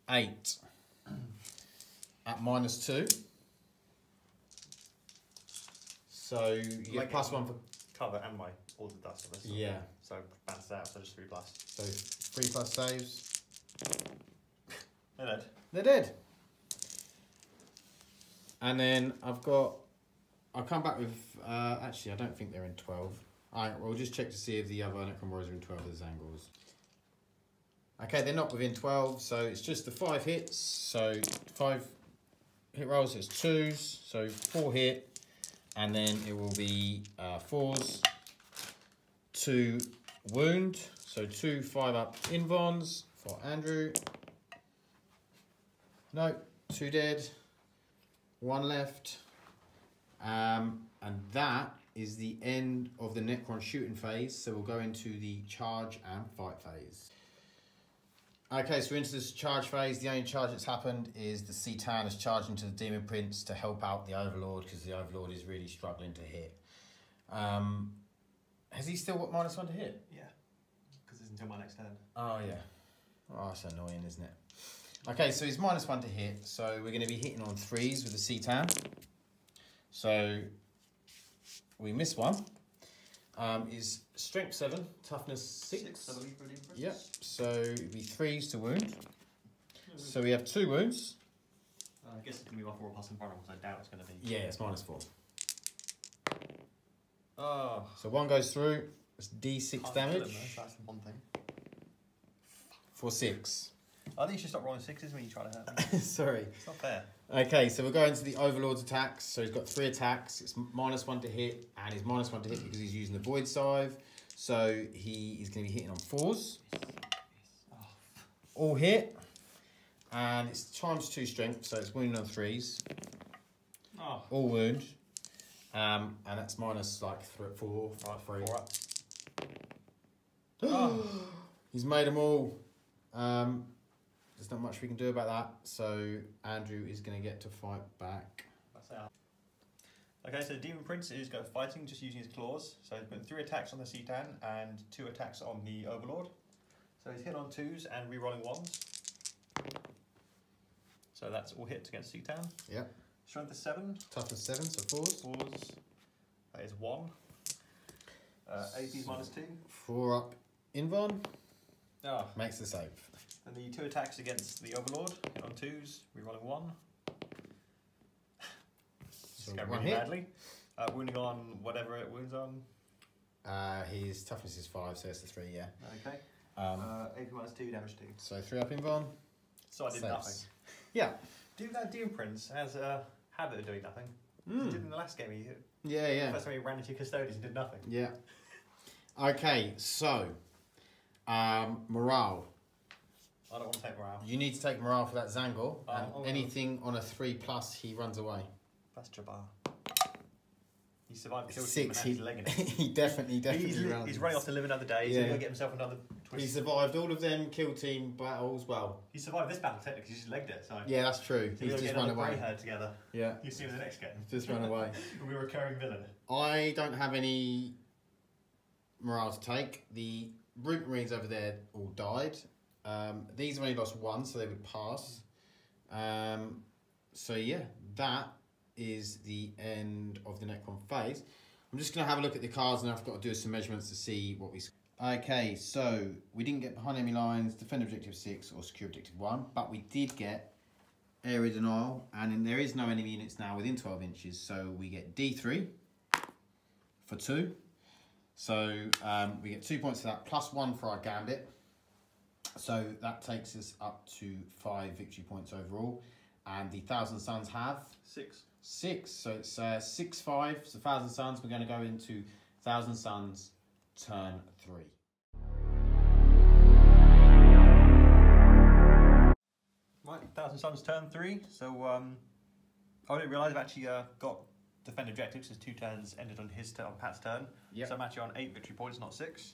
8 at -2. So, you get Like +1 for... Cover and my all the dust on this. Yeah. So bounce out, so just 3 blast. So, 3+ saves. They're dead. They're dead. And then I've got... I'll come back with... actually, I don't think they're in 12. Alright, we'll just check to see if the other Necron warriors are in 12 of the Zangors. Okay, they're not within 12, so it's just the 5 hits. So 5 hit rolls, it's 2s, so 4 hit, and then it will be 4s, 2 wound, so 2 5-up invulns for Andrew. No, 2 dead, 1 left, and that is the end of the Necron shooting phase, so we'll go into the charge and fight phase. Okay, so into this charge phase, the only charge that's happened is the Citan has charged into the Demon Prince to help out the Overlord, because the Overlord is really struggling to hit. Has he still got -1 to hit? Yeah, because it's until my next turn. Oh, yeah. Oh, that's annoying, isn't it? Okay, so he's -1 to hit, so we're going to be hitting on 3s with the Citan. So we miss 1. Is strength 7, toughness 6. I believe, for the Empress. Yep, so it'd be 3s to wound. So we have 2 wounds. I guess it's going to be 1 4+ invuln, because I doubt it's going to be. Yeah, it's -4. Oh. So 1 goes through, it's D6 Can't damage kill him, though, so that's one thing. for 6. I think you should stop rolling 6s when you try to hurt me. Sorry. It's not fair. Okay, so we're going to the Overlord's attacks. So he's got 3 attacks. It's -1 to hit, and he's -1 to hit because he's using the Void Scythe. So he is going to be hitting on 4s. All hit. And it's ×2 strength, so it's wounding on 3s. Oh. All wound. And that's minus like 4, Right, 3. 4 up. He's made them all. There's not much we can do about that. So Andrew is going to get to fight back. That's out. Okay, so the Demon Prince is going fighting just using his claws. So he's putting 3 attacks on the Citan and 2 attacks on the Overlord. So he's hit on 2s and re-rolling 1s. So that's all hits against Citan. Yep. Strength is 7. Toughness 7, so 4s. 4s. That is 1. AP is -2. 4 up invuln. Ah. Makes the save. And the 2 attacks against the Overlord, hit on 2s, re-rolling 1. So It's going 1 really hit. badly. Wounding on whatever it wounds on. His toughness is 5, so it's the 3, yeah. Okay. AP -2, damage 2. So 3 up invuln. So I did Saves. nothing. Yeah. Do that Demon Prince has a habit of doing nothing. He did in the last game. Yeah. First time he ran into custodians and did nothing. Yeah. Okay, so morale. I don't want to take morale. You need to take morale for that Zangor. And oh, anything on a 3+, he runs away. That's Jabbar. He survived the kill team 6. and he's legging it. He definitely runs. He's running off to live another day. He's going to get himself another twist. He survived all of them kill team battles well. He survived this battle technically. He's just legged it. So Yeah, that's true. so He's just run away. Grey herd together. Yeah, You see him in the next game. just run away. We'll be a recurring villain. I don't have any morale to take. The Root Marines over there all died. These have only lost 1, so they would pass. So yeah, that is the end of the Necron phase. I'm just going to have a look at the cards, and I've got to do some measurements to see what we... Okay, so we didn't get behind enemy lines, defend objective 6 or secure objective 1, but we did get area denial, and there is no enemy units now within 12 inches, so we get D3 for 2. So we get 2 points for that, plus 1 for our Gambit. So that takes us up to 5 victory points overall. And the Thousand Suns have? 6. 6. So it's 6-5. So Thousand Suns, we're going to go into Thousand Suns turn 3. Right, Thousand Suns turn 3. So I didn't realise I've actually got defend objectives. His 2 turns ended on his turn, on Pat's turn. Yep. So I'm actually on 8 victory points, not 6.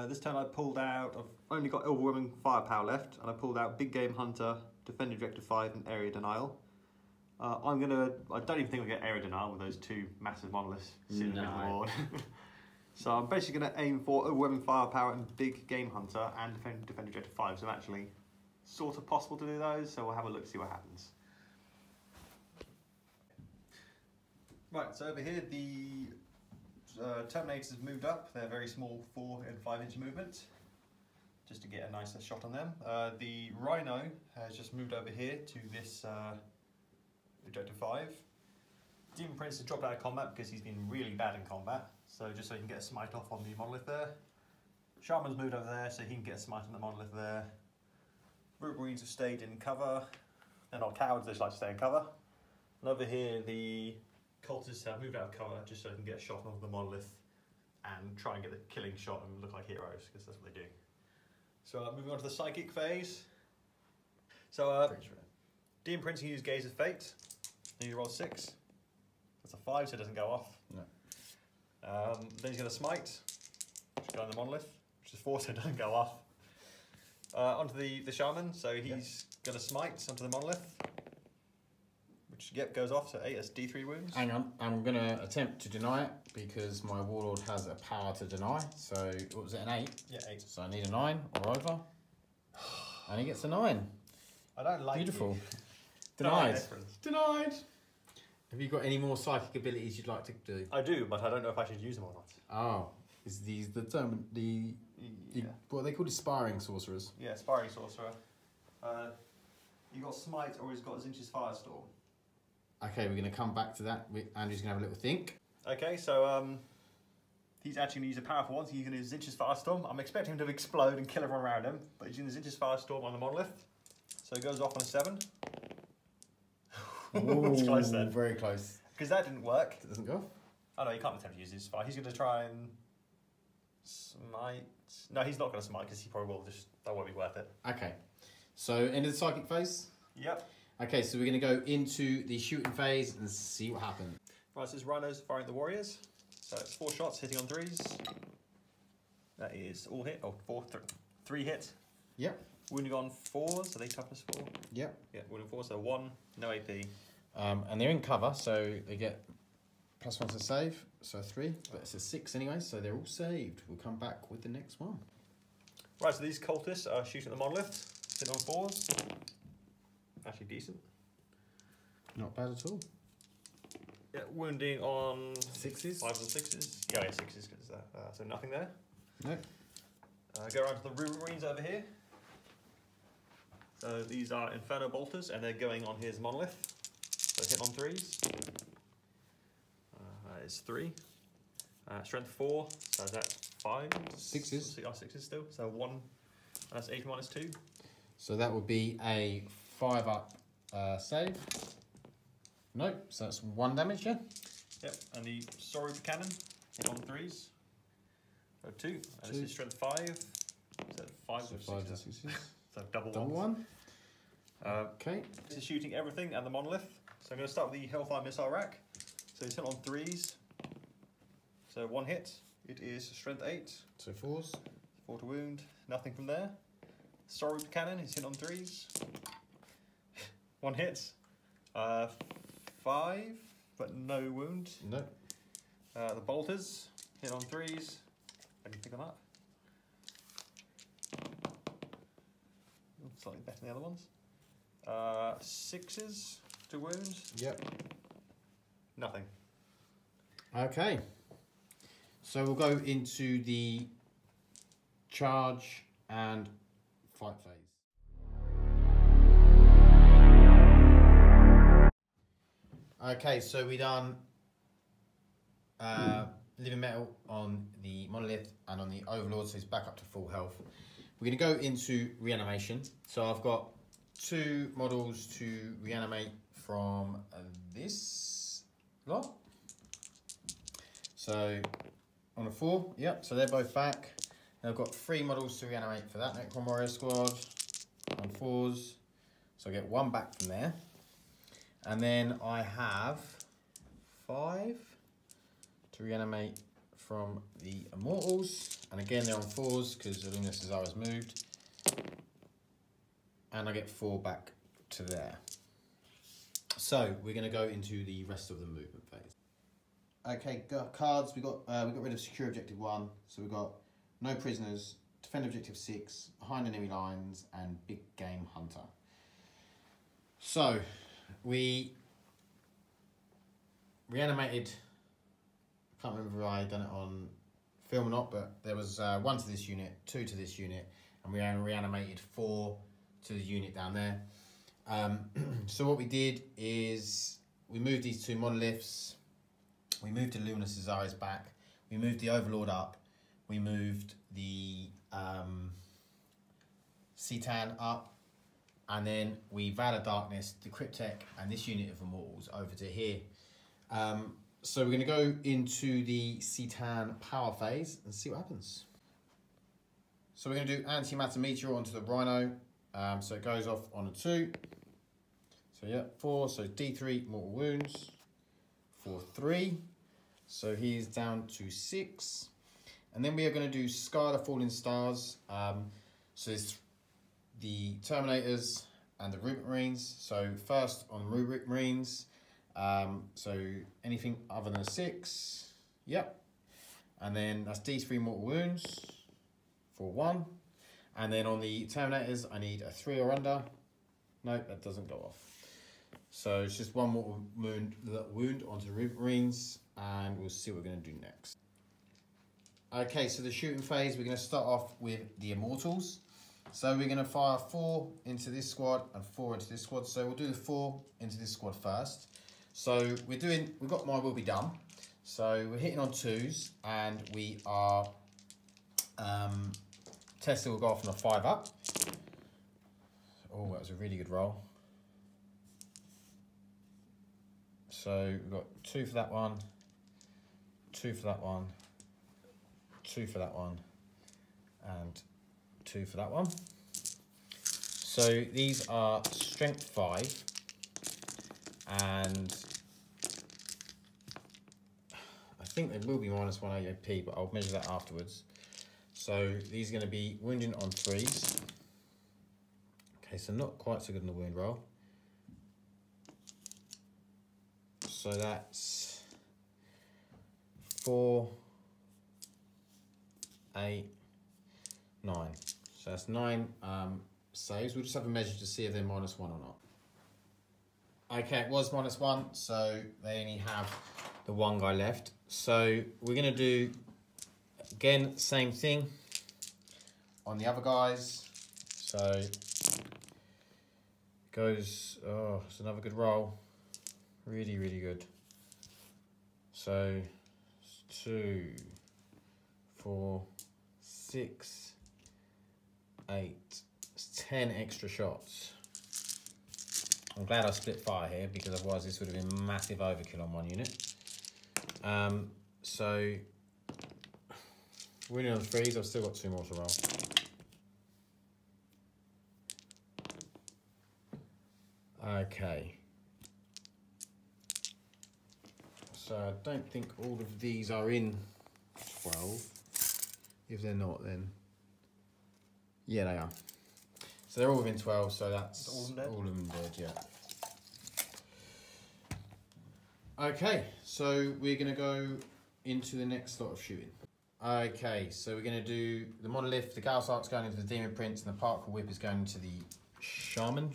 This turn I pulled out, I've only got overwhelming firepower left, and I pulled out Big Game Hunter, Defend Objective 5 and Area Denial. I don't even think I'll get Area Denial with those 2 massive monoliths sitting in the middle of the board. So I'm basically going to aim for overwhelming firepower and Big Game Hunter and Defend Objective 5. So I'm actually sort of possible to do those, so we'll have a look, see what happens. Right, so over here the Terminators have moved up. They're very small 4 and 5 inch movement, just to get a nicer shot on them. The Rhino has just moved over here to this Objective 5. Demon Prince has dropped out of combat because he's been really bad in combat, so just so he can get a smite off on the monolith there. Shaman's moved over there so he can get a smite on the monolith there. Root Marines have stayed in cover. They're not cowards, they just like to stay in cover. And over here the Cultists have moved out of cover just so they can get a shot on the monolith and try and get the killing shot and look like heroes, because that's what they do. So moving on to the Psychic phase. So Demon Prince can use Gaze of Fate. Then you roll 6. That's a 5, so it doesn't go off. No. Then he's going to Smite, which is going on the monolith, which is 4, so it doesn't go off. Onto the Shaman, so he's going to Smite onto the monolith, which goes off, so 8 as D3 wounds. Hang on, I'm going to attempt to deny it because my Warlord has a power to deny. So, what was it, an 8? Yeah, 8. So I need a 9 or over. And he gets a 9. I don't like Beautiful. you. Denied. Denied. Have you got any more psychic abilities you'd like to do? I do, but I don't know if I should use them or not. Oh, is these the term, the what are they called? Aspiring sorcerers. Yeah, Sparring Sorcerer. You got Smite, or he's got Zinch's Firestorm. Okay, we're going to come back to that. Andrew's going to have a little think. Okay, so he's actually going to use a powerful one, so he's going to use Zinch's Firestorm. I'm expecting him to explode and kill everyone around him, but he's using the Zinch's Firestorm on the monolith. So he goes off on a 7. It's close then. Very close. Because that didn't work. It doesn't go off? Oh no, he can't attempt to use his fire. He's going to try and smite. No, he's not going to smite because he probably will. That won't be worth it. Okay. So, end of the psychic phase? Yep. Okay, so we're going to go into the shooting phase and see what happens. Right, so this Rhino's firing at the Warriors. So it's 4 shots, hitting on 3s. That is all hit. Oh, 3 hits. Yep. Wounding on 4s, so they toughness 4. Yep. Yeah, wounding 4, so 1, no AP. And they're in cover, so they get +1 to save, so 3, but it's a 6 anyway, so they're all saved. We'll come back with the next one. Right, so these cultists are shooting at the monolith, hitting on 4s. Actually decent. Not bad at all. Yeah, wounding on 6s? 5s and 6s. Yeah, 6s, because so nothing there. No. Go around to the Root Marines over here. So these are Inferno Bolters, and they're going on his monolith. So hit on 3s. That is 3. Strength 4, so that's 5. 6s. Oh, 6s still. So 1, and that's 8 minus 2. So that would be a 5-up save. Nope, so that's 1 damage, yeah? Yep, and the Sorry Cannon hit on 3s. So 2, and this is strength 5. So 5 So with 5 to 6. 6s. So double Double ones. 1. Okay. This is shooting everything and the monolith. So I'm going to start with the Hellfire Missile Rack. So he's hit on 3s. So 1 hit. It is strength 8. So 4s. 4 to wound. Nothing from there. Sorry Cannon is hit on 3s. 1 hit. 5, but no wound. No. The Bolters hit on 3s. I can pick them up. Slightly better than the other ones. 6s to wound. Yep. Nothing. Okay. So we'll go into the charge and fight phase. Okay, so we done living metal on the monolith and on the overlord, so he's back up to full health. We're going to go into reanimation. So I've got 2 models to reanimate from this lot. So on a 4, yep, so they're both back. And I've got 3 models to reanimate for that Necron Warrior squad on 4s. So I get 1 back from there. And then I have 5 to reanimate from the Immortals. And again, they're on 4s because Aluna Cesara's moved. And I get 4 back to there. So we're going to go into the rest of the movement phase. Okay, cards. We got rid of secure objective 1. So we've got no prisoners, defend objective 6, behind enemy lines, and big game hunter. So we reanimated. I can't remember if I done it on film or not, but there was 1 to this unit, 2 to this unit, and we reanimated 4 to the unit down there. So what we did is we moved these 2 monoliths. We moved the Aluna Cesara's back. We moved the Overlord up. We moved the Citan up. And then we Veil of Darkness, the Cryptek, and this unit of Immortals over to here. So we're going to go into the Citan power phase and see what happens. So we're going to do Antimatter Meteor onto the Rhino. So it goes off on a 2. So yeah, 4. So D3 mortal wounds for 3. So he's down to 6. And then we are going to do Sky the Falling Stars. So it's the Terminators and the Rubric Marines. So first on Rubric Marines. So anything other than a 6. Yep. And then that's D3 mortal wounds for 1. And then on the Terminators, I need a 3 or under. Nope, that doesn't go off. So it's just 1 mortal wound onto the Rubric Marines, and we'll see what we're going to do next. Okay, so the shooting phase, we're going to start off with the Immortals. So we're going to fire 4 into this squad and 4 into this squad. So we'll do the 4 into this squad first. So we've got my will be done. So we're hitting on 2s, and we are Tesla will go off on a 5 up. Oh, that was a really good roll. So we've got 2 for that one, 2 for that one, 2 for that one, and 2 for that one. So these are strength 5, and I think they will be minus 1 AOP, but I'll measure that afterwards. So these are going to be wounding on 3s. Okay, so not quite so good in the wound roll. So that's 4, 8, 9. So that's 9 saves. We'll just have a measure to see if they're minus 1 or not. Okay, it was minus 1, so they only have the 1 guy left. So we're going to do, again, same thing on the other guys. So goes, oh, it's another good roll. Really, really good. So 2, 4, 6, 8, it's 10 extra shots. I'm glad I split fire here, because otherwise this would have been massive overkill on one unit. So, winning on the threes, I've still got 2 more to roll. Okay. So I don't think all of these are in 12. If they're not, then yeah, they are. So they're all within 12. So that's all of them dead. Yeah. Okay, so we're gonna go into the next lot of shooting. Okay, so we're gonna do the monolith. The Gauss Arc's going into the Demon Prince, and the Particle Whip is going into the Shaman.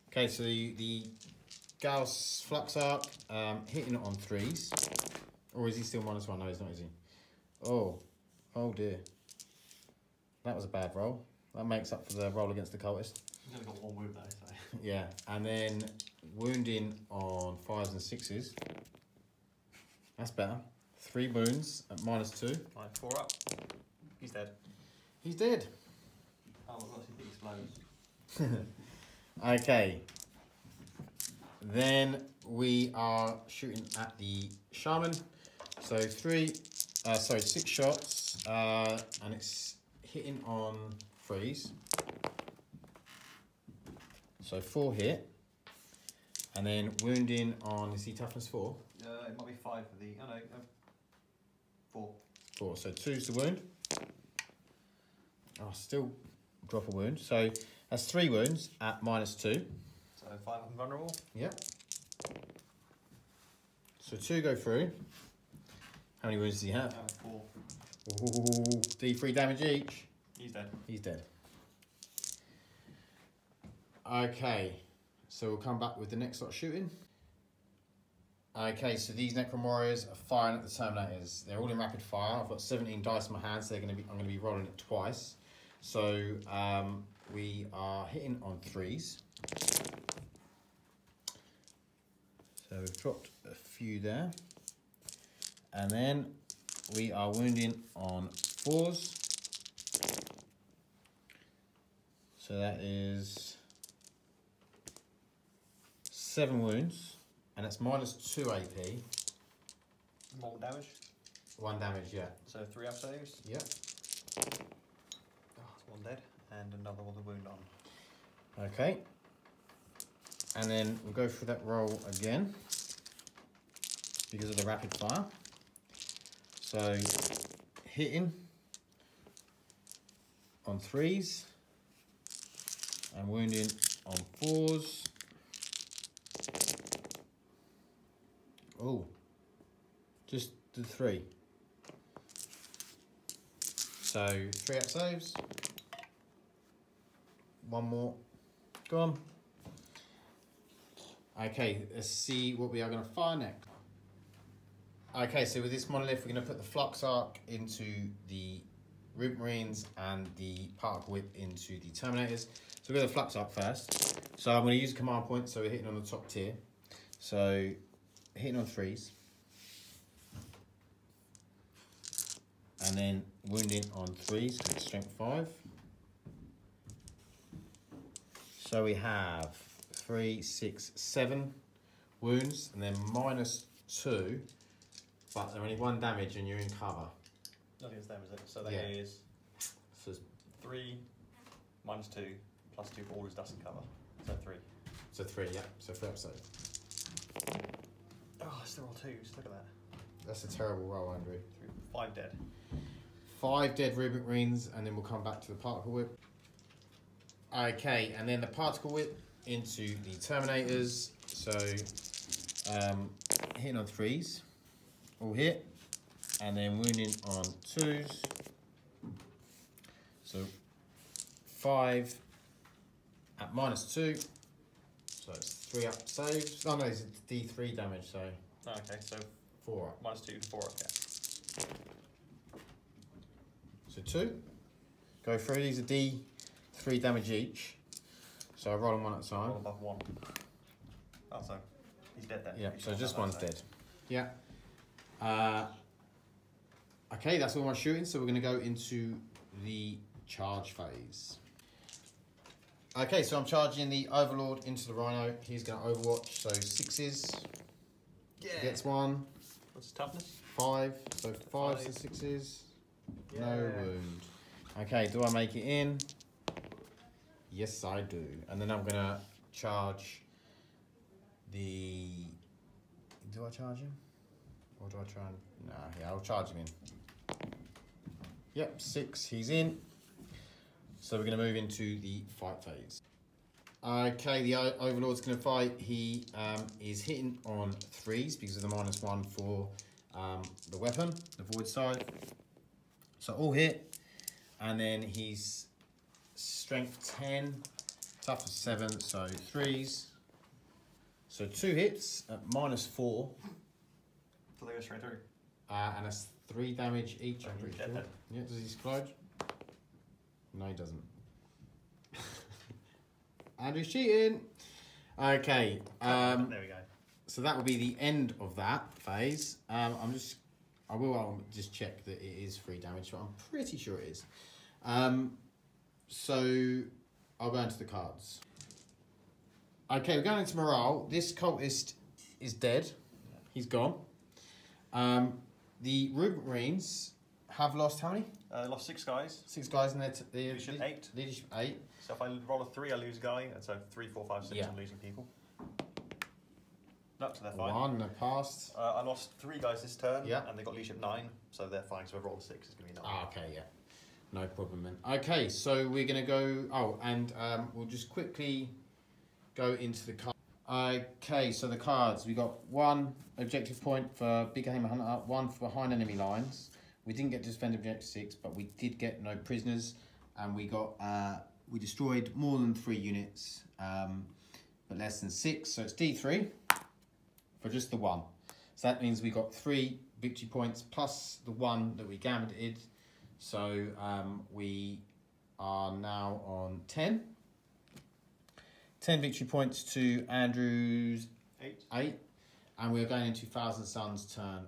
Okay, so the Gauss Flux Arc hitting it on 3s. Or is he still -1? No, he's not, is he? Oh dear. That was a bad roll. That makes up for the roll against the cultist. He's only got 1 wound though, so. Yeah, and then wounding on 5s and 6s. That's better. 3 wounds at -2. Right, 4 up. He's dead. He's dead. Oh, well, he explodes. Okay. Then we are shooting at the Shaman. So 6 shots, and it's hitting on 3s. So 4 hit, and then wounding on, is he toughness 4? It might be 5 for the, 4. 4, so 2's the wound. Oh, still drop a wound. So that's 3 wounds at -2. So 5 up and vulnerable. Yep. So 2 go through. How many wounds does he have? 4. Ooh, D3 damage each. He's dead. He's dead. Okay, so we'll come back with the next lot of shooting. Okay, so these Necron warriors are firing at the Terminators. They're all in rapid fire. I've got 17 dice in my hand, so I'm going to be rolling it twice. So we are hitting on 3s. So we've dropped a few there. And then we are wounding on 4s. So that is 7 wounds, and it's -2 AP. 1 damage. 1 damage, yeah. So 3 up saves. Yep. Oh, that's 1 dead, and another one with a wound on. Okay. And then we'll go through that roll again because of the rapid fire. So hitting on 3s and wounding on 4s. Oh, just the 3. So 3 up saves. 1 more. Go on. Okay, let's see what we are going to fire next. Okay, so with this monolith, we're going to put the Flux Arc into the Root Marines and the Particle Whip into the Terminators. So we'll go the Flux Arc first. So I'm going to use a command point, so we're hitting on the top tier. So hitting on 3s. And then wounding on 3s, because it's strength 5. So we have 3, 6, 7 wounds, and then -2, but they're only 1 damage and you're in cover. Nothing is them, is it? So that Yeah. is So 3 -2 +2 for all his dust and cover. So 3. So 3, yeah. So 3 episodes. Oh, I still roll 2s. Look at that. That's a terrible roll, Andrew. 5 dead. 5 dead Rubik Marines, and then we'll come back to the Particle Whip. Okay, and then the Particle Whip into the Terminators. So hitting on 3s, all hit, and then wounding on 2s. So 5 at -2. So it's 3 up saves. Oh no, it's D3 damage, so Oh, okay, so 4 up. -2 to 4 up, yeah. So 2. Go through. These are D3 damage each. So I roll them 1 at a time. Roll above 1. Oh, so he's dead then. Yeah, He's so not just that, one's so. dead. Yeah. Okay, that's all my shooting. So we're going to go into the charge phase. Okay, so I'm charging the Overlord into the Rhino. He's going to Overwatch, so 6s. Yeah. Gets 1. What's his toughness? 5. So 5s and 6s. No wound. Okay, do I make it in? Yes, I do. And then I'm going to charge the... Do I charge him? Or do I try and... Nah, yeah, I'll charge him in. Yep, 6, he's in. So we're going to move into the fight phase. Okay, the Overlord's going to fight. He is hitting on 3s because of the -1 for the weapon, the Void side. So all hit. And then he's strength 10, toughness 7, so 3s. So 2 hits at -4. So they go straight through. And that's 3 damage each, I'm pretty sure. Then. Yeah, does he explode? No, he doesn't. Andrew's cheating. Okay. There we go. So that will be the end of that phase. I'll just check that it is 3 damage, but I'm pretty sure it is. So I'll go into the cards. Okay, we're going into morale. This cultist is dead. He's gone. The Ruben Marines have lost how many? They lost 6 guys. 6 guys in their Leadership 8. Leadership 8. So if I roll a 3, I lose a guy, and so 3, 4, 5, 6, Yeah. I'm losing people. Up to their 5. 1 passed. I lost 3 guys this turn, Yeah. and they got leadership 9, so they're fine. So if I roll a 6, it's going to be 9. Ah, okay, yeah. No problem then. Okay, so we're going to go... Oh, and we'll just quickly go into the cards. Okay, so the cards. We got 1 objective point for Big Hammer Hunter, 1 for behind enemy lines. We didn't get to defend objective 6, but we did get no prisoners, and we got we destroyed more than 3 units, but less than 6. So it's D3 for just the 1. So that means we got 3 victory points plus the 1 that we gambled. So we are now on 10. 10 victory points to Andrew's 8. And we're going into Thousand Suns turn 4.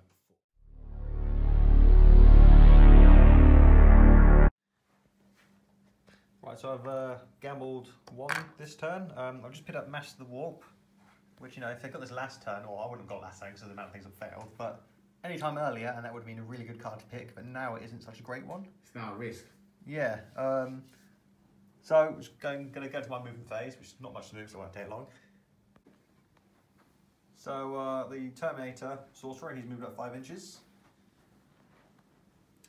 Right, so I've gambled 1 this turn. I've just picked up Master the Warp, which, you know, if they got this last turn, or I wouldn't have got last turn because of the amount of things that failed, but any time earlier, and that would have been a really good card to pick, but now it isn't such a great one. It's now a risk. Yeah. So I'm just going to go to my movement phase, which is not much to move, so it won't take long. So the Terminator Sorcerer, he's moved up 5 inches.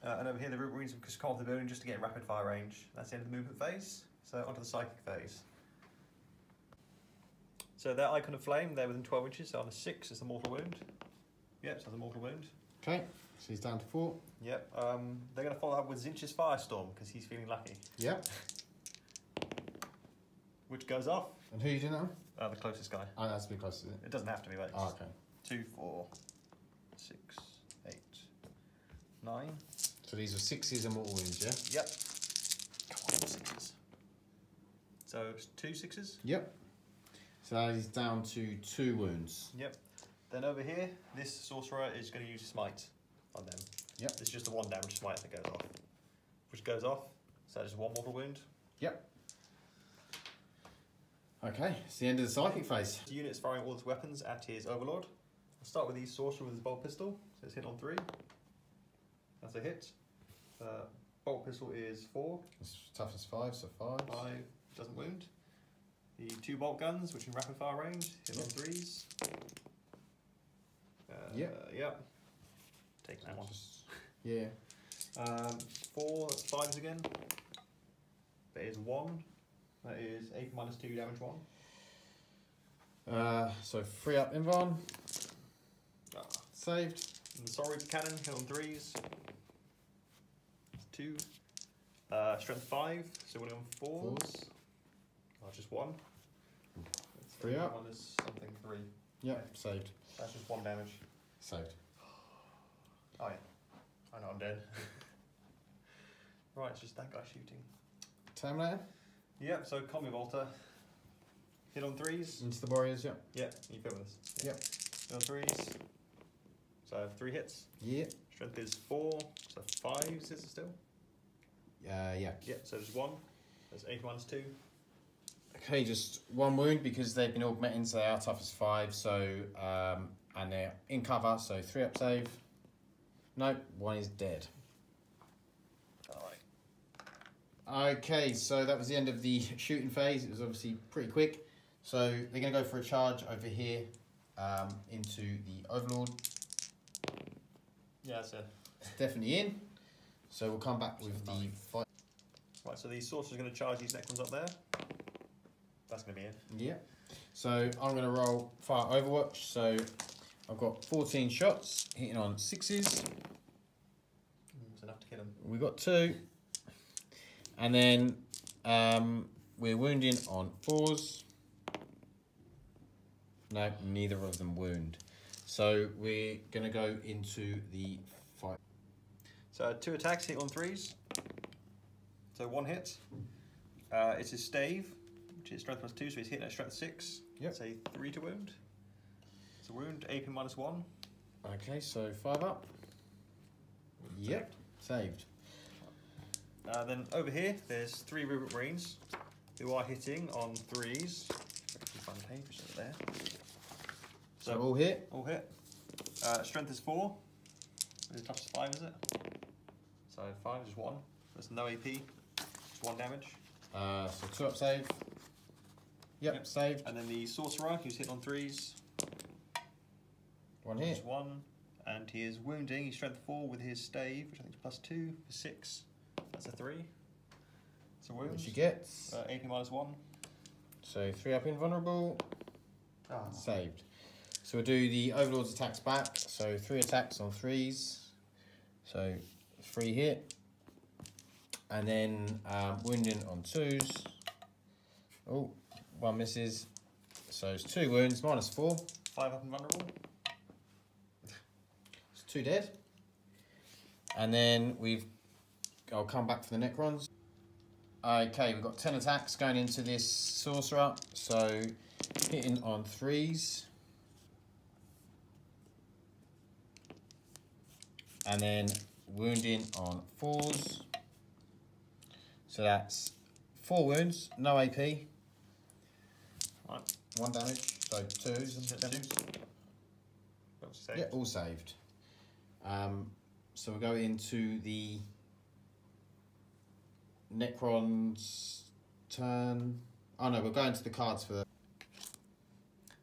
And over here, the Root Marines have just come off the building just to get in rapid fire range. That's the end of the movement phase. So onto the Psychic phase. So their Icon of Flame, they're within 12 inches, so on a 6 is the Mortal Wound. Yep, so that's a Mortal Wound. Okay, so he's down to 4. Yep, they're going to follow up with Zinch's Firestorm, because he's feeling lucky. Yep. Which goes off. And who are you doing that on? The closest guy. Oh, that's a bit close, is it? It doesn't have to be, but it's Oh, okay. 2, 4, 6, 8, 9. So these are 6s and mortal wounds, yeah? Yep. Come on, 6s. So 2 6s? Yep. So he's down to 2 wounds. Yep. Then over here, this sorcerer is going to use Smite on them. Yep. It's just the 1 damage Smite that goes off. Which goes off, so that is 1 mortal wound. Yep. Okay, it's the end of the psychic phase. The unit is firing all its weapons at his Overlord. I'll start with the sorcerer with his bolt pistol. So it's hit on 3. That's a hit. Bolt pistol is 4. It's toughness 5, so 5. 5 doesn't wound. The 2 bolt guns, which are in rapid fire range, hit on 3s. Yep. Take that one. Yeah. 4, that's 5s again. That is 1. That is 8 minus 2 damage 1. So 3 up Invon. Saved. And the Sorry Cannon, hit on 3s. 2. Strength 5, so we're on 4s. Oh, just 1. 3 up. Minus something 3. Yep, saved. That's just 1 damage. Saved. Oh yeah. I know I'm dead. Right, it's just that guy shooting. Terminator. Yep, so Combi Volta. Hit on 3s. Into the warriors, yep. Yep, you feel this. Yep. Hit on 3s. So I have 3 hits. Yep. Strength is 4, so 5s is it still? Yeah. Yep, so there's 1. That's 8 minus 2. Okay, just one wound because they've been augmenting, so they are tough as 5. So and they're in cover, so 3 up save. Nope, 1 is dead. Okay, so that was the end of the shooting phase. It was obviously pretty quick. So they're going to go for a charge over here into the Overlord. Yeah, that's it. It's definitely in. So we'll come back with the fight. Right, so the sorcerer's going to charge these Necrons up there. That's going to be in. Yeah. So I'm going to roll Fire Overwatch. So I've got 14 shots, hitting on 6s. It's enough to kill him. We got 2. And then we're wounding on 4s. No, neither of them wound. So we're going to go into the fight. So 2 attacks, hit on 3s. So 1 hit. It's his stave, which is strength +2, so he's hitting at strength 6. Yep. Say 3 to wound. It's a wound, AP -1. Okay, so 5 up. Yep, saved. Then over here, there's 3 Rubric Marines who are hitting on 3s. If I can find the page, which is there. So all hit. All hit. Strength is 4. Is it tough as 5, is it? So 5 is 1. There's no AP. Just 1 damage. So 2 up save. Yep, saved. And then the Sorcerer, who's hit on 3s. 1 hit. Is 1. And he is wounding. He's strength 4 with his stave, which I think is +2 for 6. That's a 3. It's a wound. Which he gets. AP -1. So 3 up invulnerable. Saved. So we'll do the Overlord's attacks back. So 3 attacks on 3s. So 3 hit. And then wounding on 2s. Oh, 1 misses. So it's 2 wounds, -4. 5 up invulnerable. It's 2 dead. And then I'll come back for the Necrons. Okay, we've got 10 attacks going into this Sorcerer. So hitting on 3s. And then wounding on 4s. So that's 4 wounds, no AP. Right. 1 damage, so 2s. Damage. Yeah, all saved. So we'll go into the Necron's turn. Oh no, we'll go into the cards for the...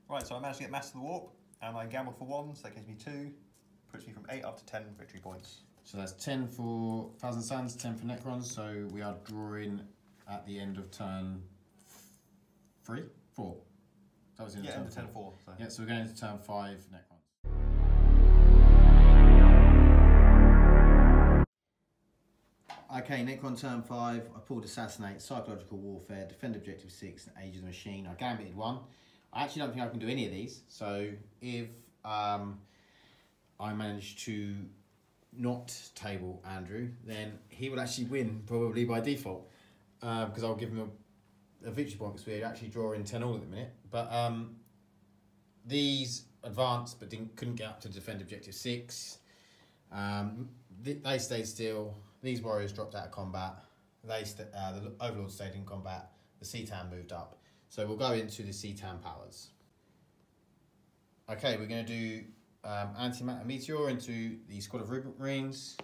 Right, so I managed to get Master of the Warp, and I gambled for 1, so that gives me 2. Puts me from 8 up to 10 victory points. So that's 10 for Thousand Suns, 10 for Necrons. So we are drawing at the end of turn 4. That was the end of turn 10-4. So. Yeah, so we're going into turn 5 Necrons. Okay, Necron turn 5. I pulled Assassinate, Psychological Warfare, Defend Objective 6, and Age of the Machine. I gambited 1. I actually don't think I can do any of these. So if I manage to not table Andrew, then he will actually win probably by default. Because I'll give him a victory point because we're actually drawing 10-all at the minute. But these advanced but couldn't get up to Defend Objective 6. They stayed still. These warriors dropped out of combat. The Overlord stayed in combat. The Cetan moved up. So we'll go into the Cetan powers. Okay, we're going to do Antimatter Meteor into the Squad of Rubric Marines.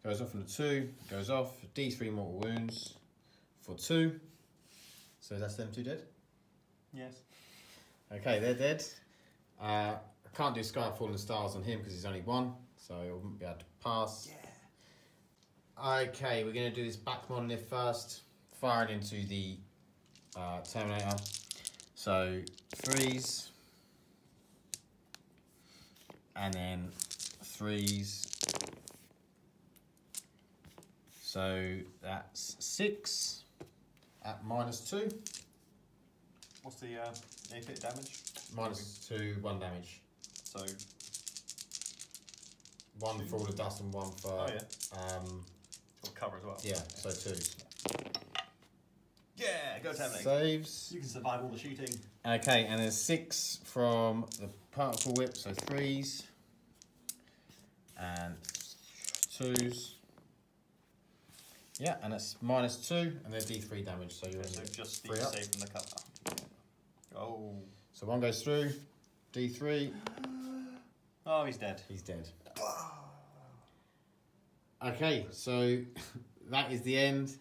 Goes off on the 2. Goes off. D3 mortal wounds for 2. So that's them 2 dead? Yes. Okay, they're dead. I can't do Skyfall and Stars on him because he's only 1. So I wouldn't be able to pass. Yeah. Okay, we're going to do this back monolith first. Firing into the Terminator. So 3s. And then 3s. So that's 6 at -2. What's the AP damage? -2, 1 damage. So 1 for all the dust and 1 for... Oh yeah. Got cover as well. Yeah, so 2s. Yeah, go Terminator. Saves. You can survive all the shooting. Okay, and there's 6 from the particle whip, so 3s. And 2s. Yeah, and it's -2, and they're D3 damage, so you're So in just the 3 up. save from the cover. Oh. So 1 goes through, D3, Oh, he's dead. he's dead. Okay, so that is the end.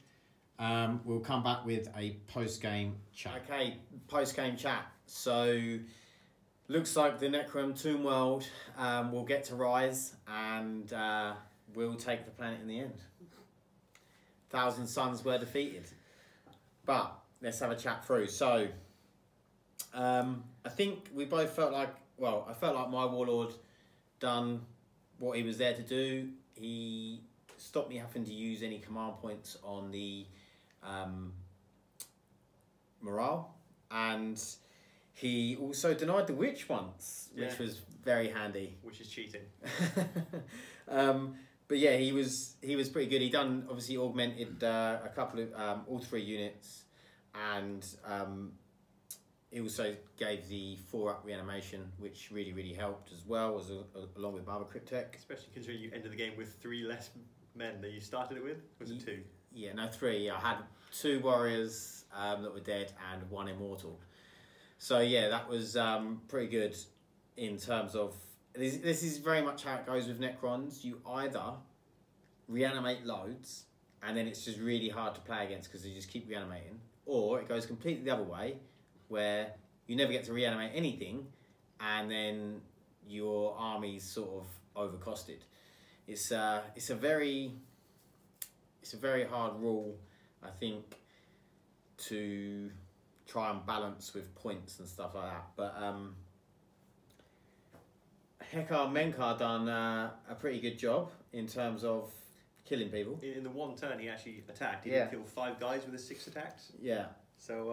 We'll come back with a post-game chat. Okay, post-game chat. So, looks like the Necron Tomb World will get to rise and will take the planet in the end. 1,000 suns were defeated. But, let's have a chat through. So, I think we both felt like, well, I felt like my Warlord done what he was there to do. He stopped me having to use any command points on the morale, and he also denied the witch once, which was very handy. Which is cheating. But yeah, he was pretty good. He done obviously augmented a couple of all 3 units, and he also gave the 4-up reanimation, which really helped as well, along with Barber Cryptek. Especially considering you ended the game with 3 less men than you started it with. Was it 2? Yeah, no, 3. I had 2 warriors that were dead and 1 immortal. So yeah, that was pretty good in terms of... This is very much how it goes with Necrons. You either reanimate loads, and then it's just really hard to play against because they just keep reanimating, or it goes completely the other way, where you never get to reanimate anything, and then your army's sort of overcosted. It's a very hard rule, I think, to try and balance with points and stuff like that. But Menkar done a pretty good job in terms of killing people. In the 1 turn he actually attacked. He did kill 5 guys with his 6 attacks. Yeah. So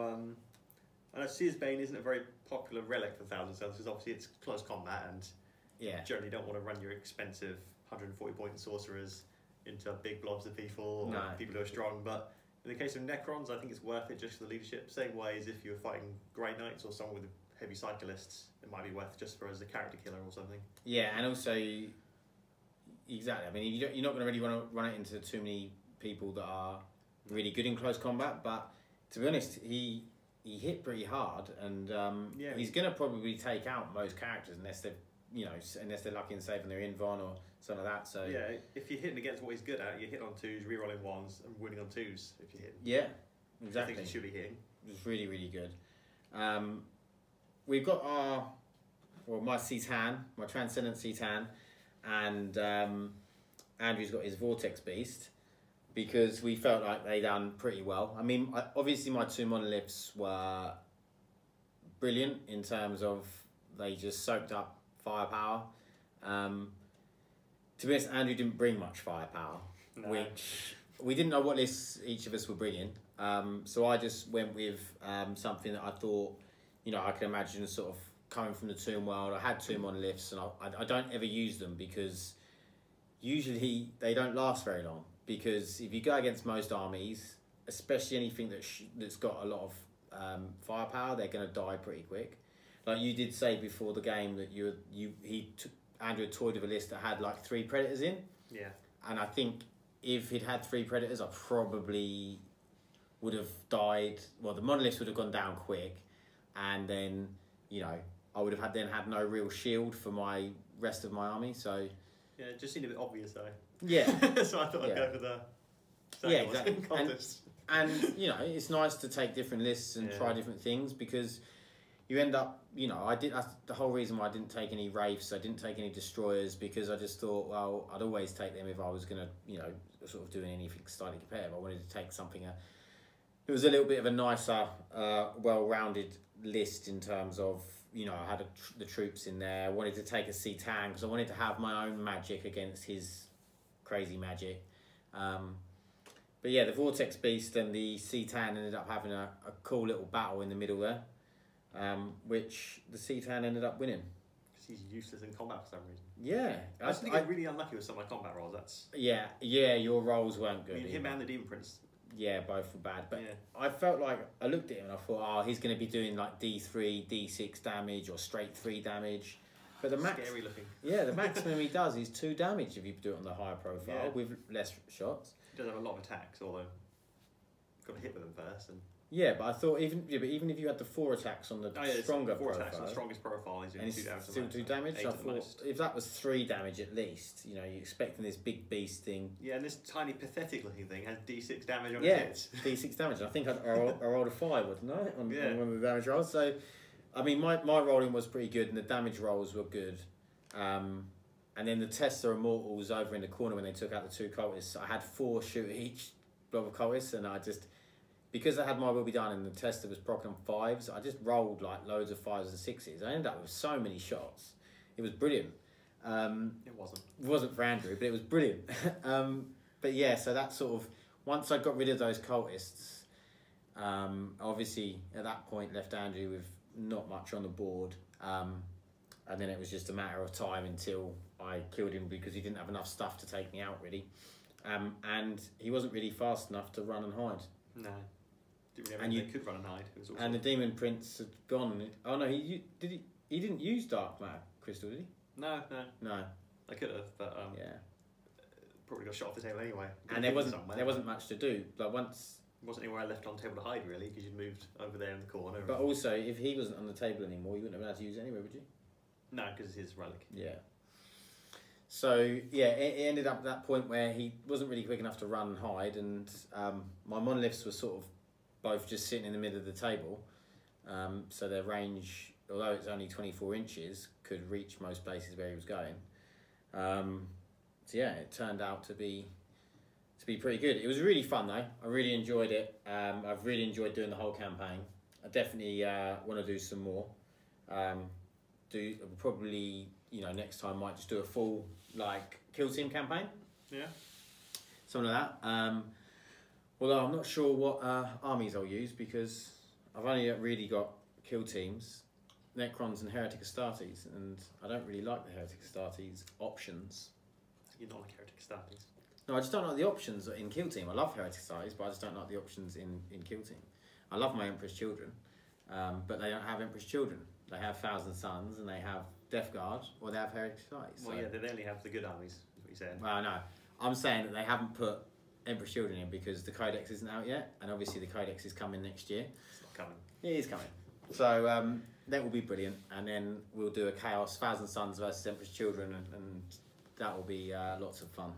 I know Seer's Bane isn't a very popular relic for 1,000 Suns because obviously it's close combat, and generally don't want to run your expensive 140 point sorcerers into big blobs of people or people who are strong. But in the case of Necrons, I think it's worth it just for the leadership. Same way as if you were fighting Grey Knights or someone with heavy cyclists, it might be worth just for as a character killer or something. Yeah, and also, exactly. I mean, you're not going to really want to run it into too many people that are really good in close combat. But to be honest, he hit pretty hard, and he's going to probably take out most characters unless they're lucky and saving their invuln or something like that. So yeah, if you're hitting against what he's good at, you hit on 2s, re-rolling 1s, and winning on 2s if you hit. Yeah, exactly. I think you should be hitting. It's really good. We've got my Citan, my Transcendent Citan, and Andrew's got his Vortex Beast, because we felt like they done pretty well. I mean, obviously my 2 monoliths were brilliant in terms of they just soaked up firepower. To be honest, Andrew didn't bring much firepower, which we didn't know what lists each of us were bringing. So I just went with something that I thought, I could imagine sort of coming from the Tomb World. I had 2 monoliths, and I don't ever use them because usually they don't last very long. Because if you go against most armies, especially anything that's got a lot of firepower, they're going to die pretty quick. Like you did say before the game that Andrew had toyed with a list that had like 3 Predators in. Yeah. And I think if he'd had 3 Predators, I probably would have died. Well, the monoliths would have gone down quick, and then I would have had no real shield for my rest of my army. So yeah, it just seemed a bit obvious though. Yeah. So I thought I'd go for the. Exactly. And it's nice to take different lists and try different things, because you end up, that's the whole reason why I didn't take any Wraiths, I didn't take any Destroyers, because I just thought, well, I'd always take them if I was going to, sort of doing anything slightly competitive. I wanted to take something, it was a little bit of a nicer, well-rounded list in terms of, I had the troops in there. I wanted to take a Citan because I wanted to have my own magic against his crazy magic. But yeah, the Vortex Beast and the Citan ended up having a cool little battle in the middle there, which the Citan ended up winning. Because he's useless in combat for some reason. Yeah. I think I'm really unlucky with some of my combat rolls. That's Yeah, your rolls weren't good. I mean, him and the Demon Prince. Yeah, both were bad. But I felt like, I looked at him and I thought, he's going to be doing like D3, D6 damage or straight 3 damage. But the scary looking. Yeah, the maximum he does is 2 damage if you do it on the higher profile with less shots. does have a lot of attacks, although you've got to hit with them first. And Yeah, but I thought even if you had the 4 attacks on the stronger 4 profile, attacks on the strongest profile, he's and doing it's 2 damage. still 2 damage. I thought if that was 3 damage at least, you know, you're expecting this big beast thing. Yeah, and this tiny pathetic looking thing has D6 damage on its hits. D6 damage. I think I rolled a 5, wasn't I, on one of the damage rolls. So, I mean, my rolling was pretty good, and the damage rolls were good. And then the Tester Immortals over in the corner when they took out the 2 cultists, I had 4 shoot each blob of cultists, and I just, because I had my will be done and the Tester was proc on 5s, I just rolled like loads of 5s and 6s. I ended up with so many shots. It was brilliant. It wasn't. It wasn't for Andrew, but it was brilliant. But yeah, so that sort of, once I got rid of those cultists, obviously at that point left Andrew with not much on the board. And then it was just a matter of time until I killed him because he didn't have enough stuff to take me out, really. And he wasn't really fast enough to run and hide. No. They could run and hide. It was and the Demon Prince had gone. Oh no, he didn't use Dark Matter Crystal, did he? No. I could have, but yeah. Probably got shot off the table anyway. And there wasn't much to do. Like once. Wasn't anywhere left on the table to hide really, because you'd moved over there in the corner. But also, if he wasn't on the table anymore, you wouldn't have been able to use it anyway, would you? No, because it's his relic. Yeah. So yeah, it ended up at that point where he wasn't really quick enough to run and hide, and my monoliths were sort of both just sitting in the middle of the table, so their range, although it's only 24 inches, could reach most places where he was going. So yeah, it turned out to be pretty good. It was really fun though. I really enjoyed it. I've really enjoyed doing the whole campaign. I definitely want to do some more. Probably, you know, next time might just do a full like kill team campaign. Yeah. Something like that. Although I'm not sure what armies I'll use because I've only really got kill teams, Necrons and Heretic Astartes, and I don't really like the Heretic Astartes options. You're not like Heretic Astartes. No, I just don't like the options in kill team. I love Heretic Astartes, but I just don't like the options in kill team. I love my Emperor's Children, but they don't have Emperor's Children. They have Thousand Sons and they have Death Guard, or they have Heretic Astartes. Well, yeah, they only have the good armies, is what you said. Well, no. I'm saying that they haven't put Emperor's Children in because the Codex isn't out yet, and obviously the Codex is coming next year. It's not coming. It is coming. So that will be brilliant, and then we'll do a Chaos Thousand Sons versus Emperor's Children, and that will be lots of fun.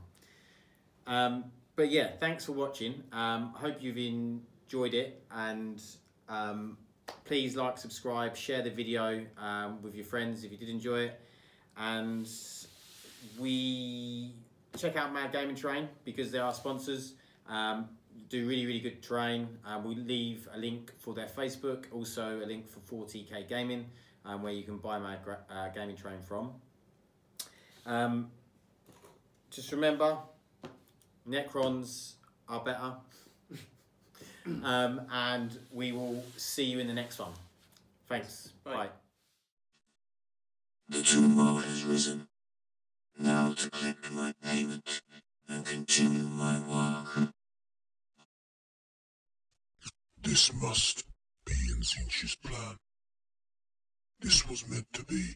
But yeah, thanks for watching. Hope you've enjoyed it, and please like, subscribe, share the video with your friends if you did enjoy it, and we check out Mad Gaming Terrain because they're our sponsors. Do really good terrain. We'll leave a link for their Facebook, also a link for 40k Gaming, where you can buy Mad Gaming Terrain from. Just remember, Necrons are better. And we will see you in the next one. Thanks. Bye. The tomb has risen. Now to collect my payment and continue my work. This must be in Zinch's plan. This was meant to be.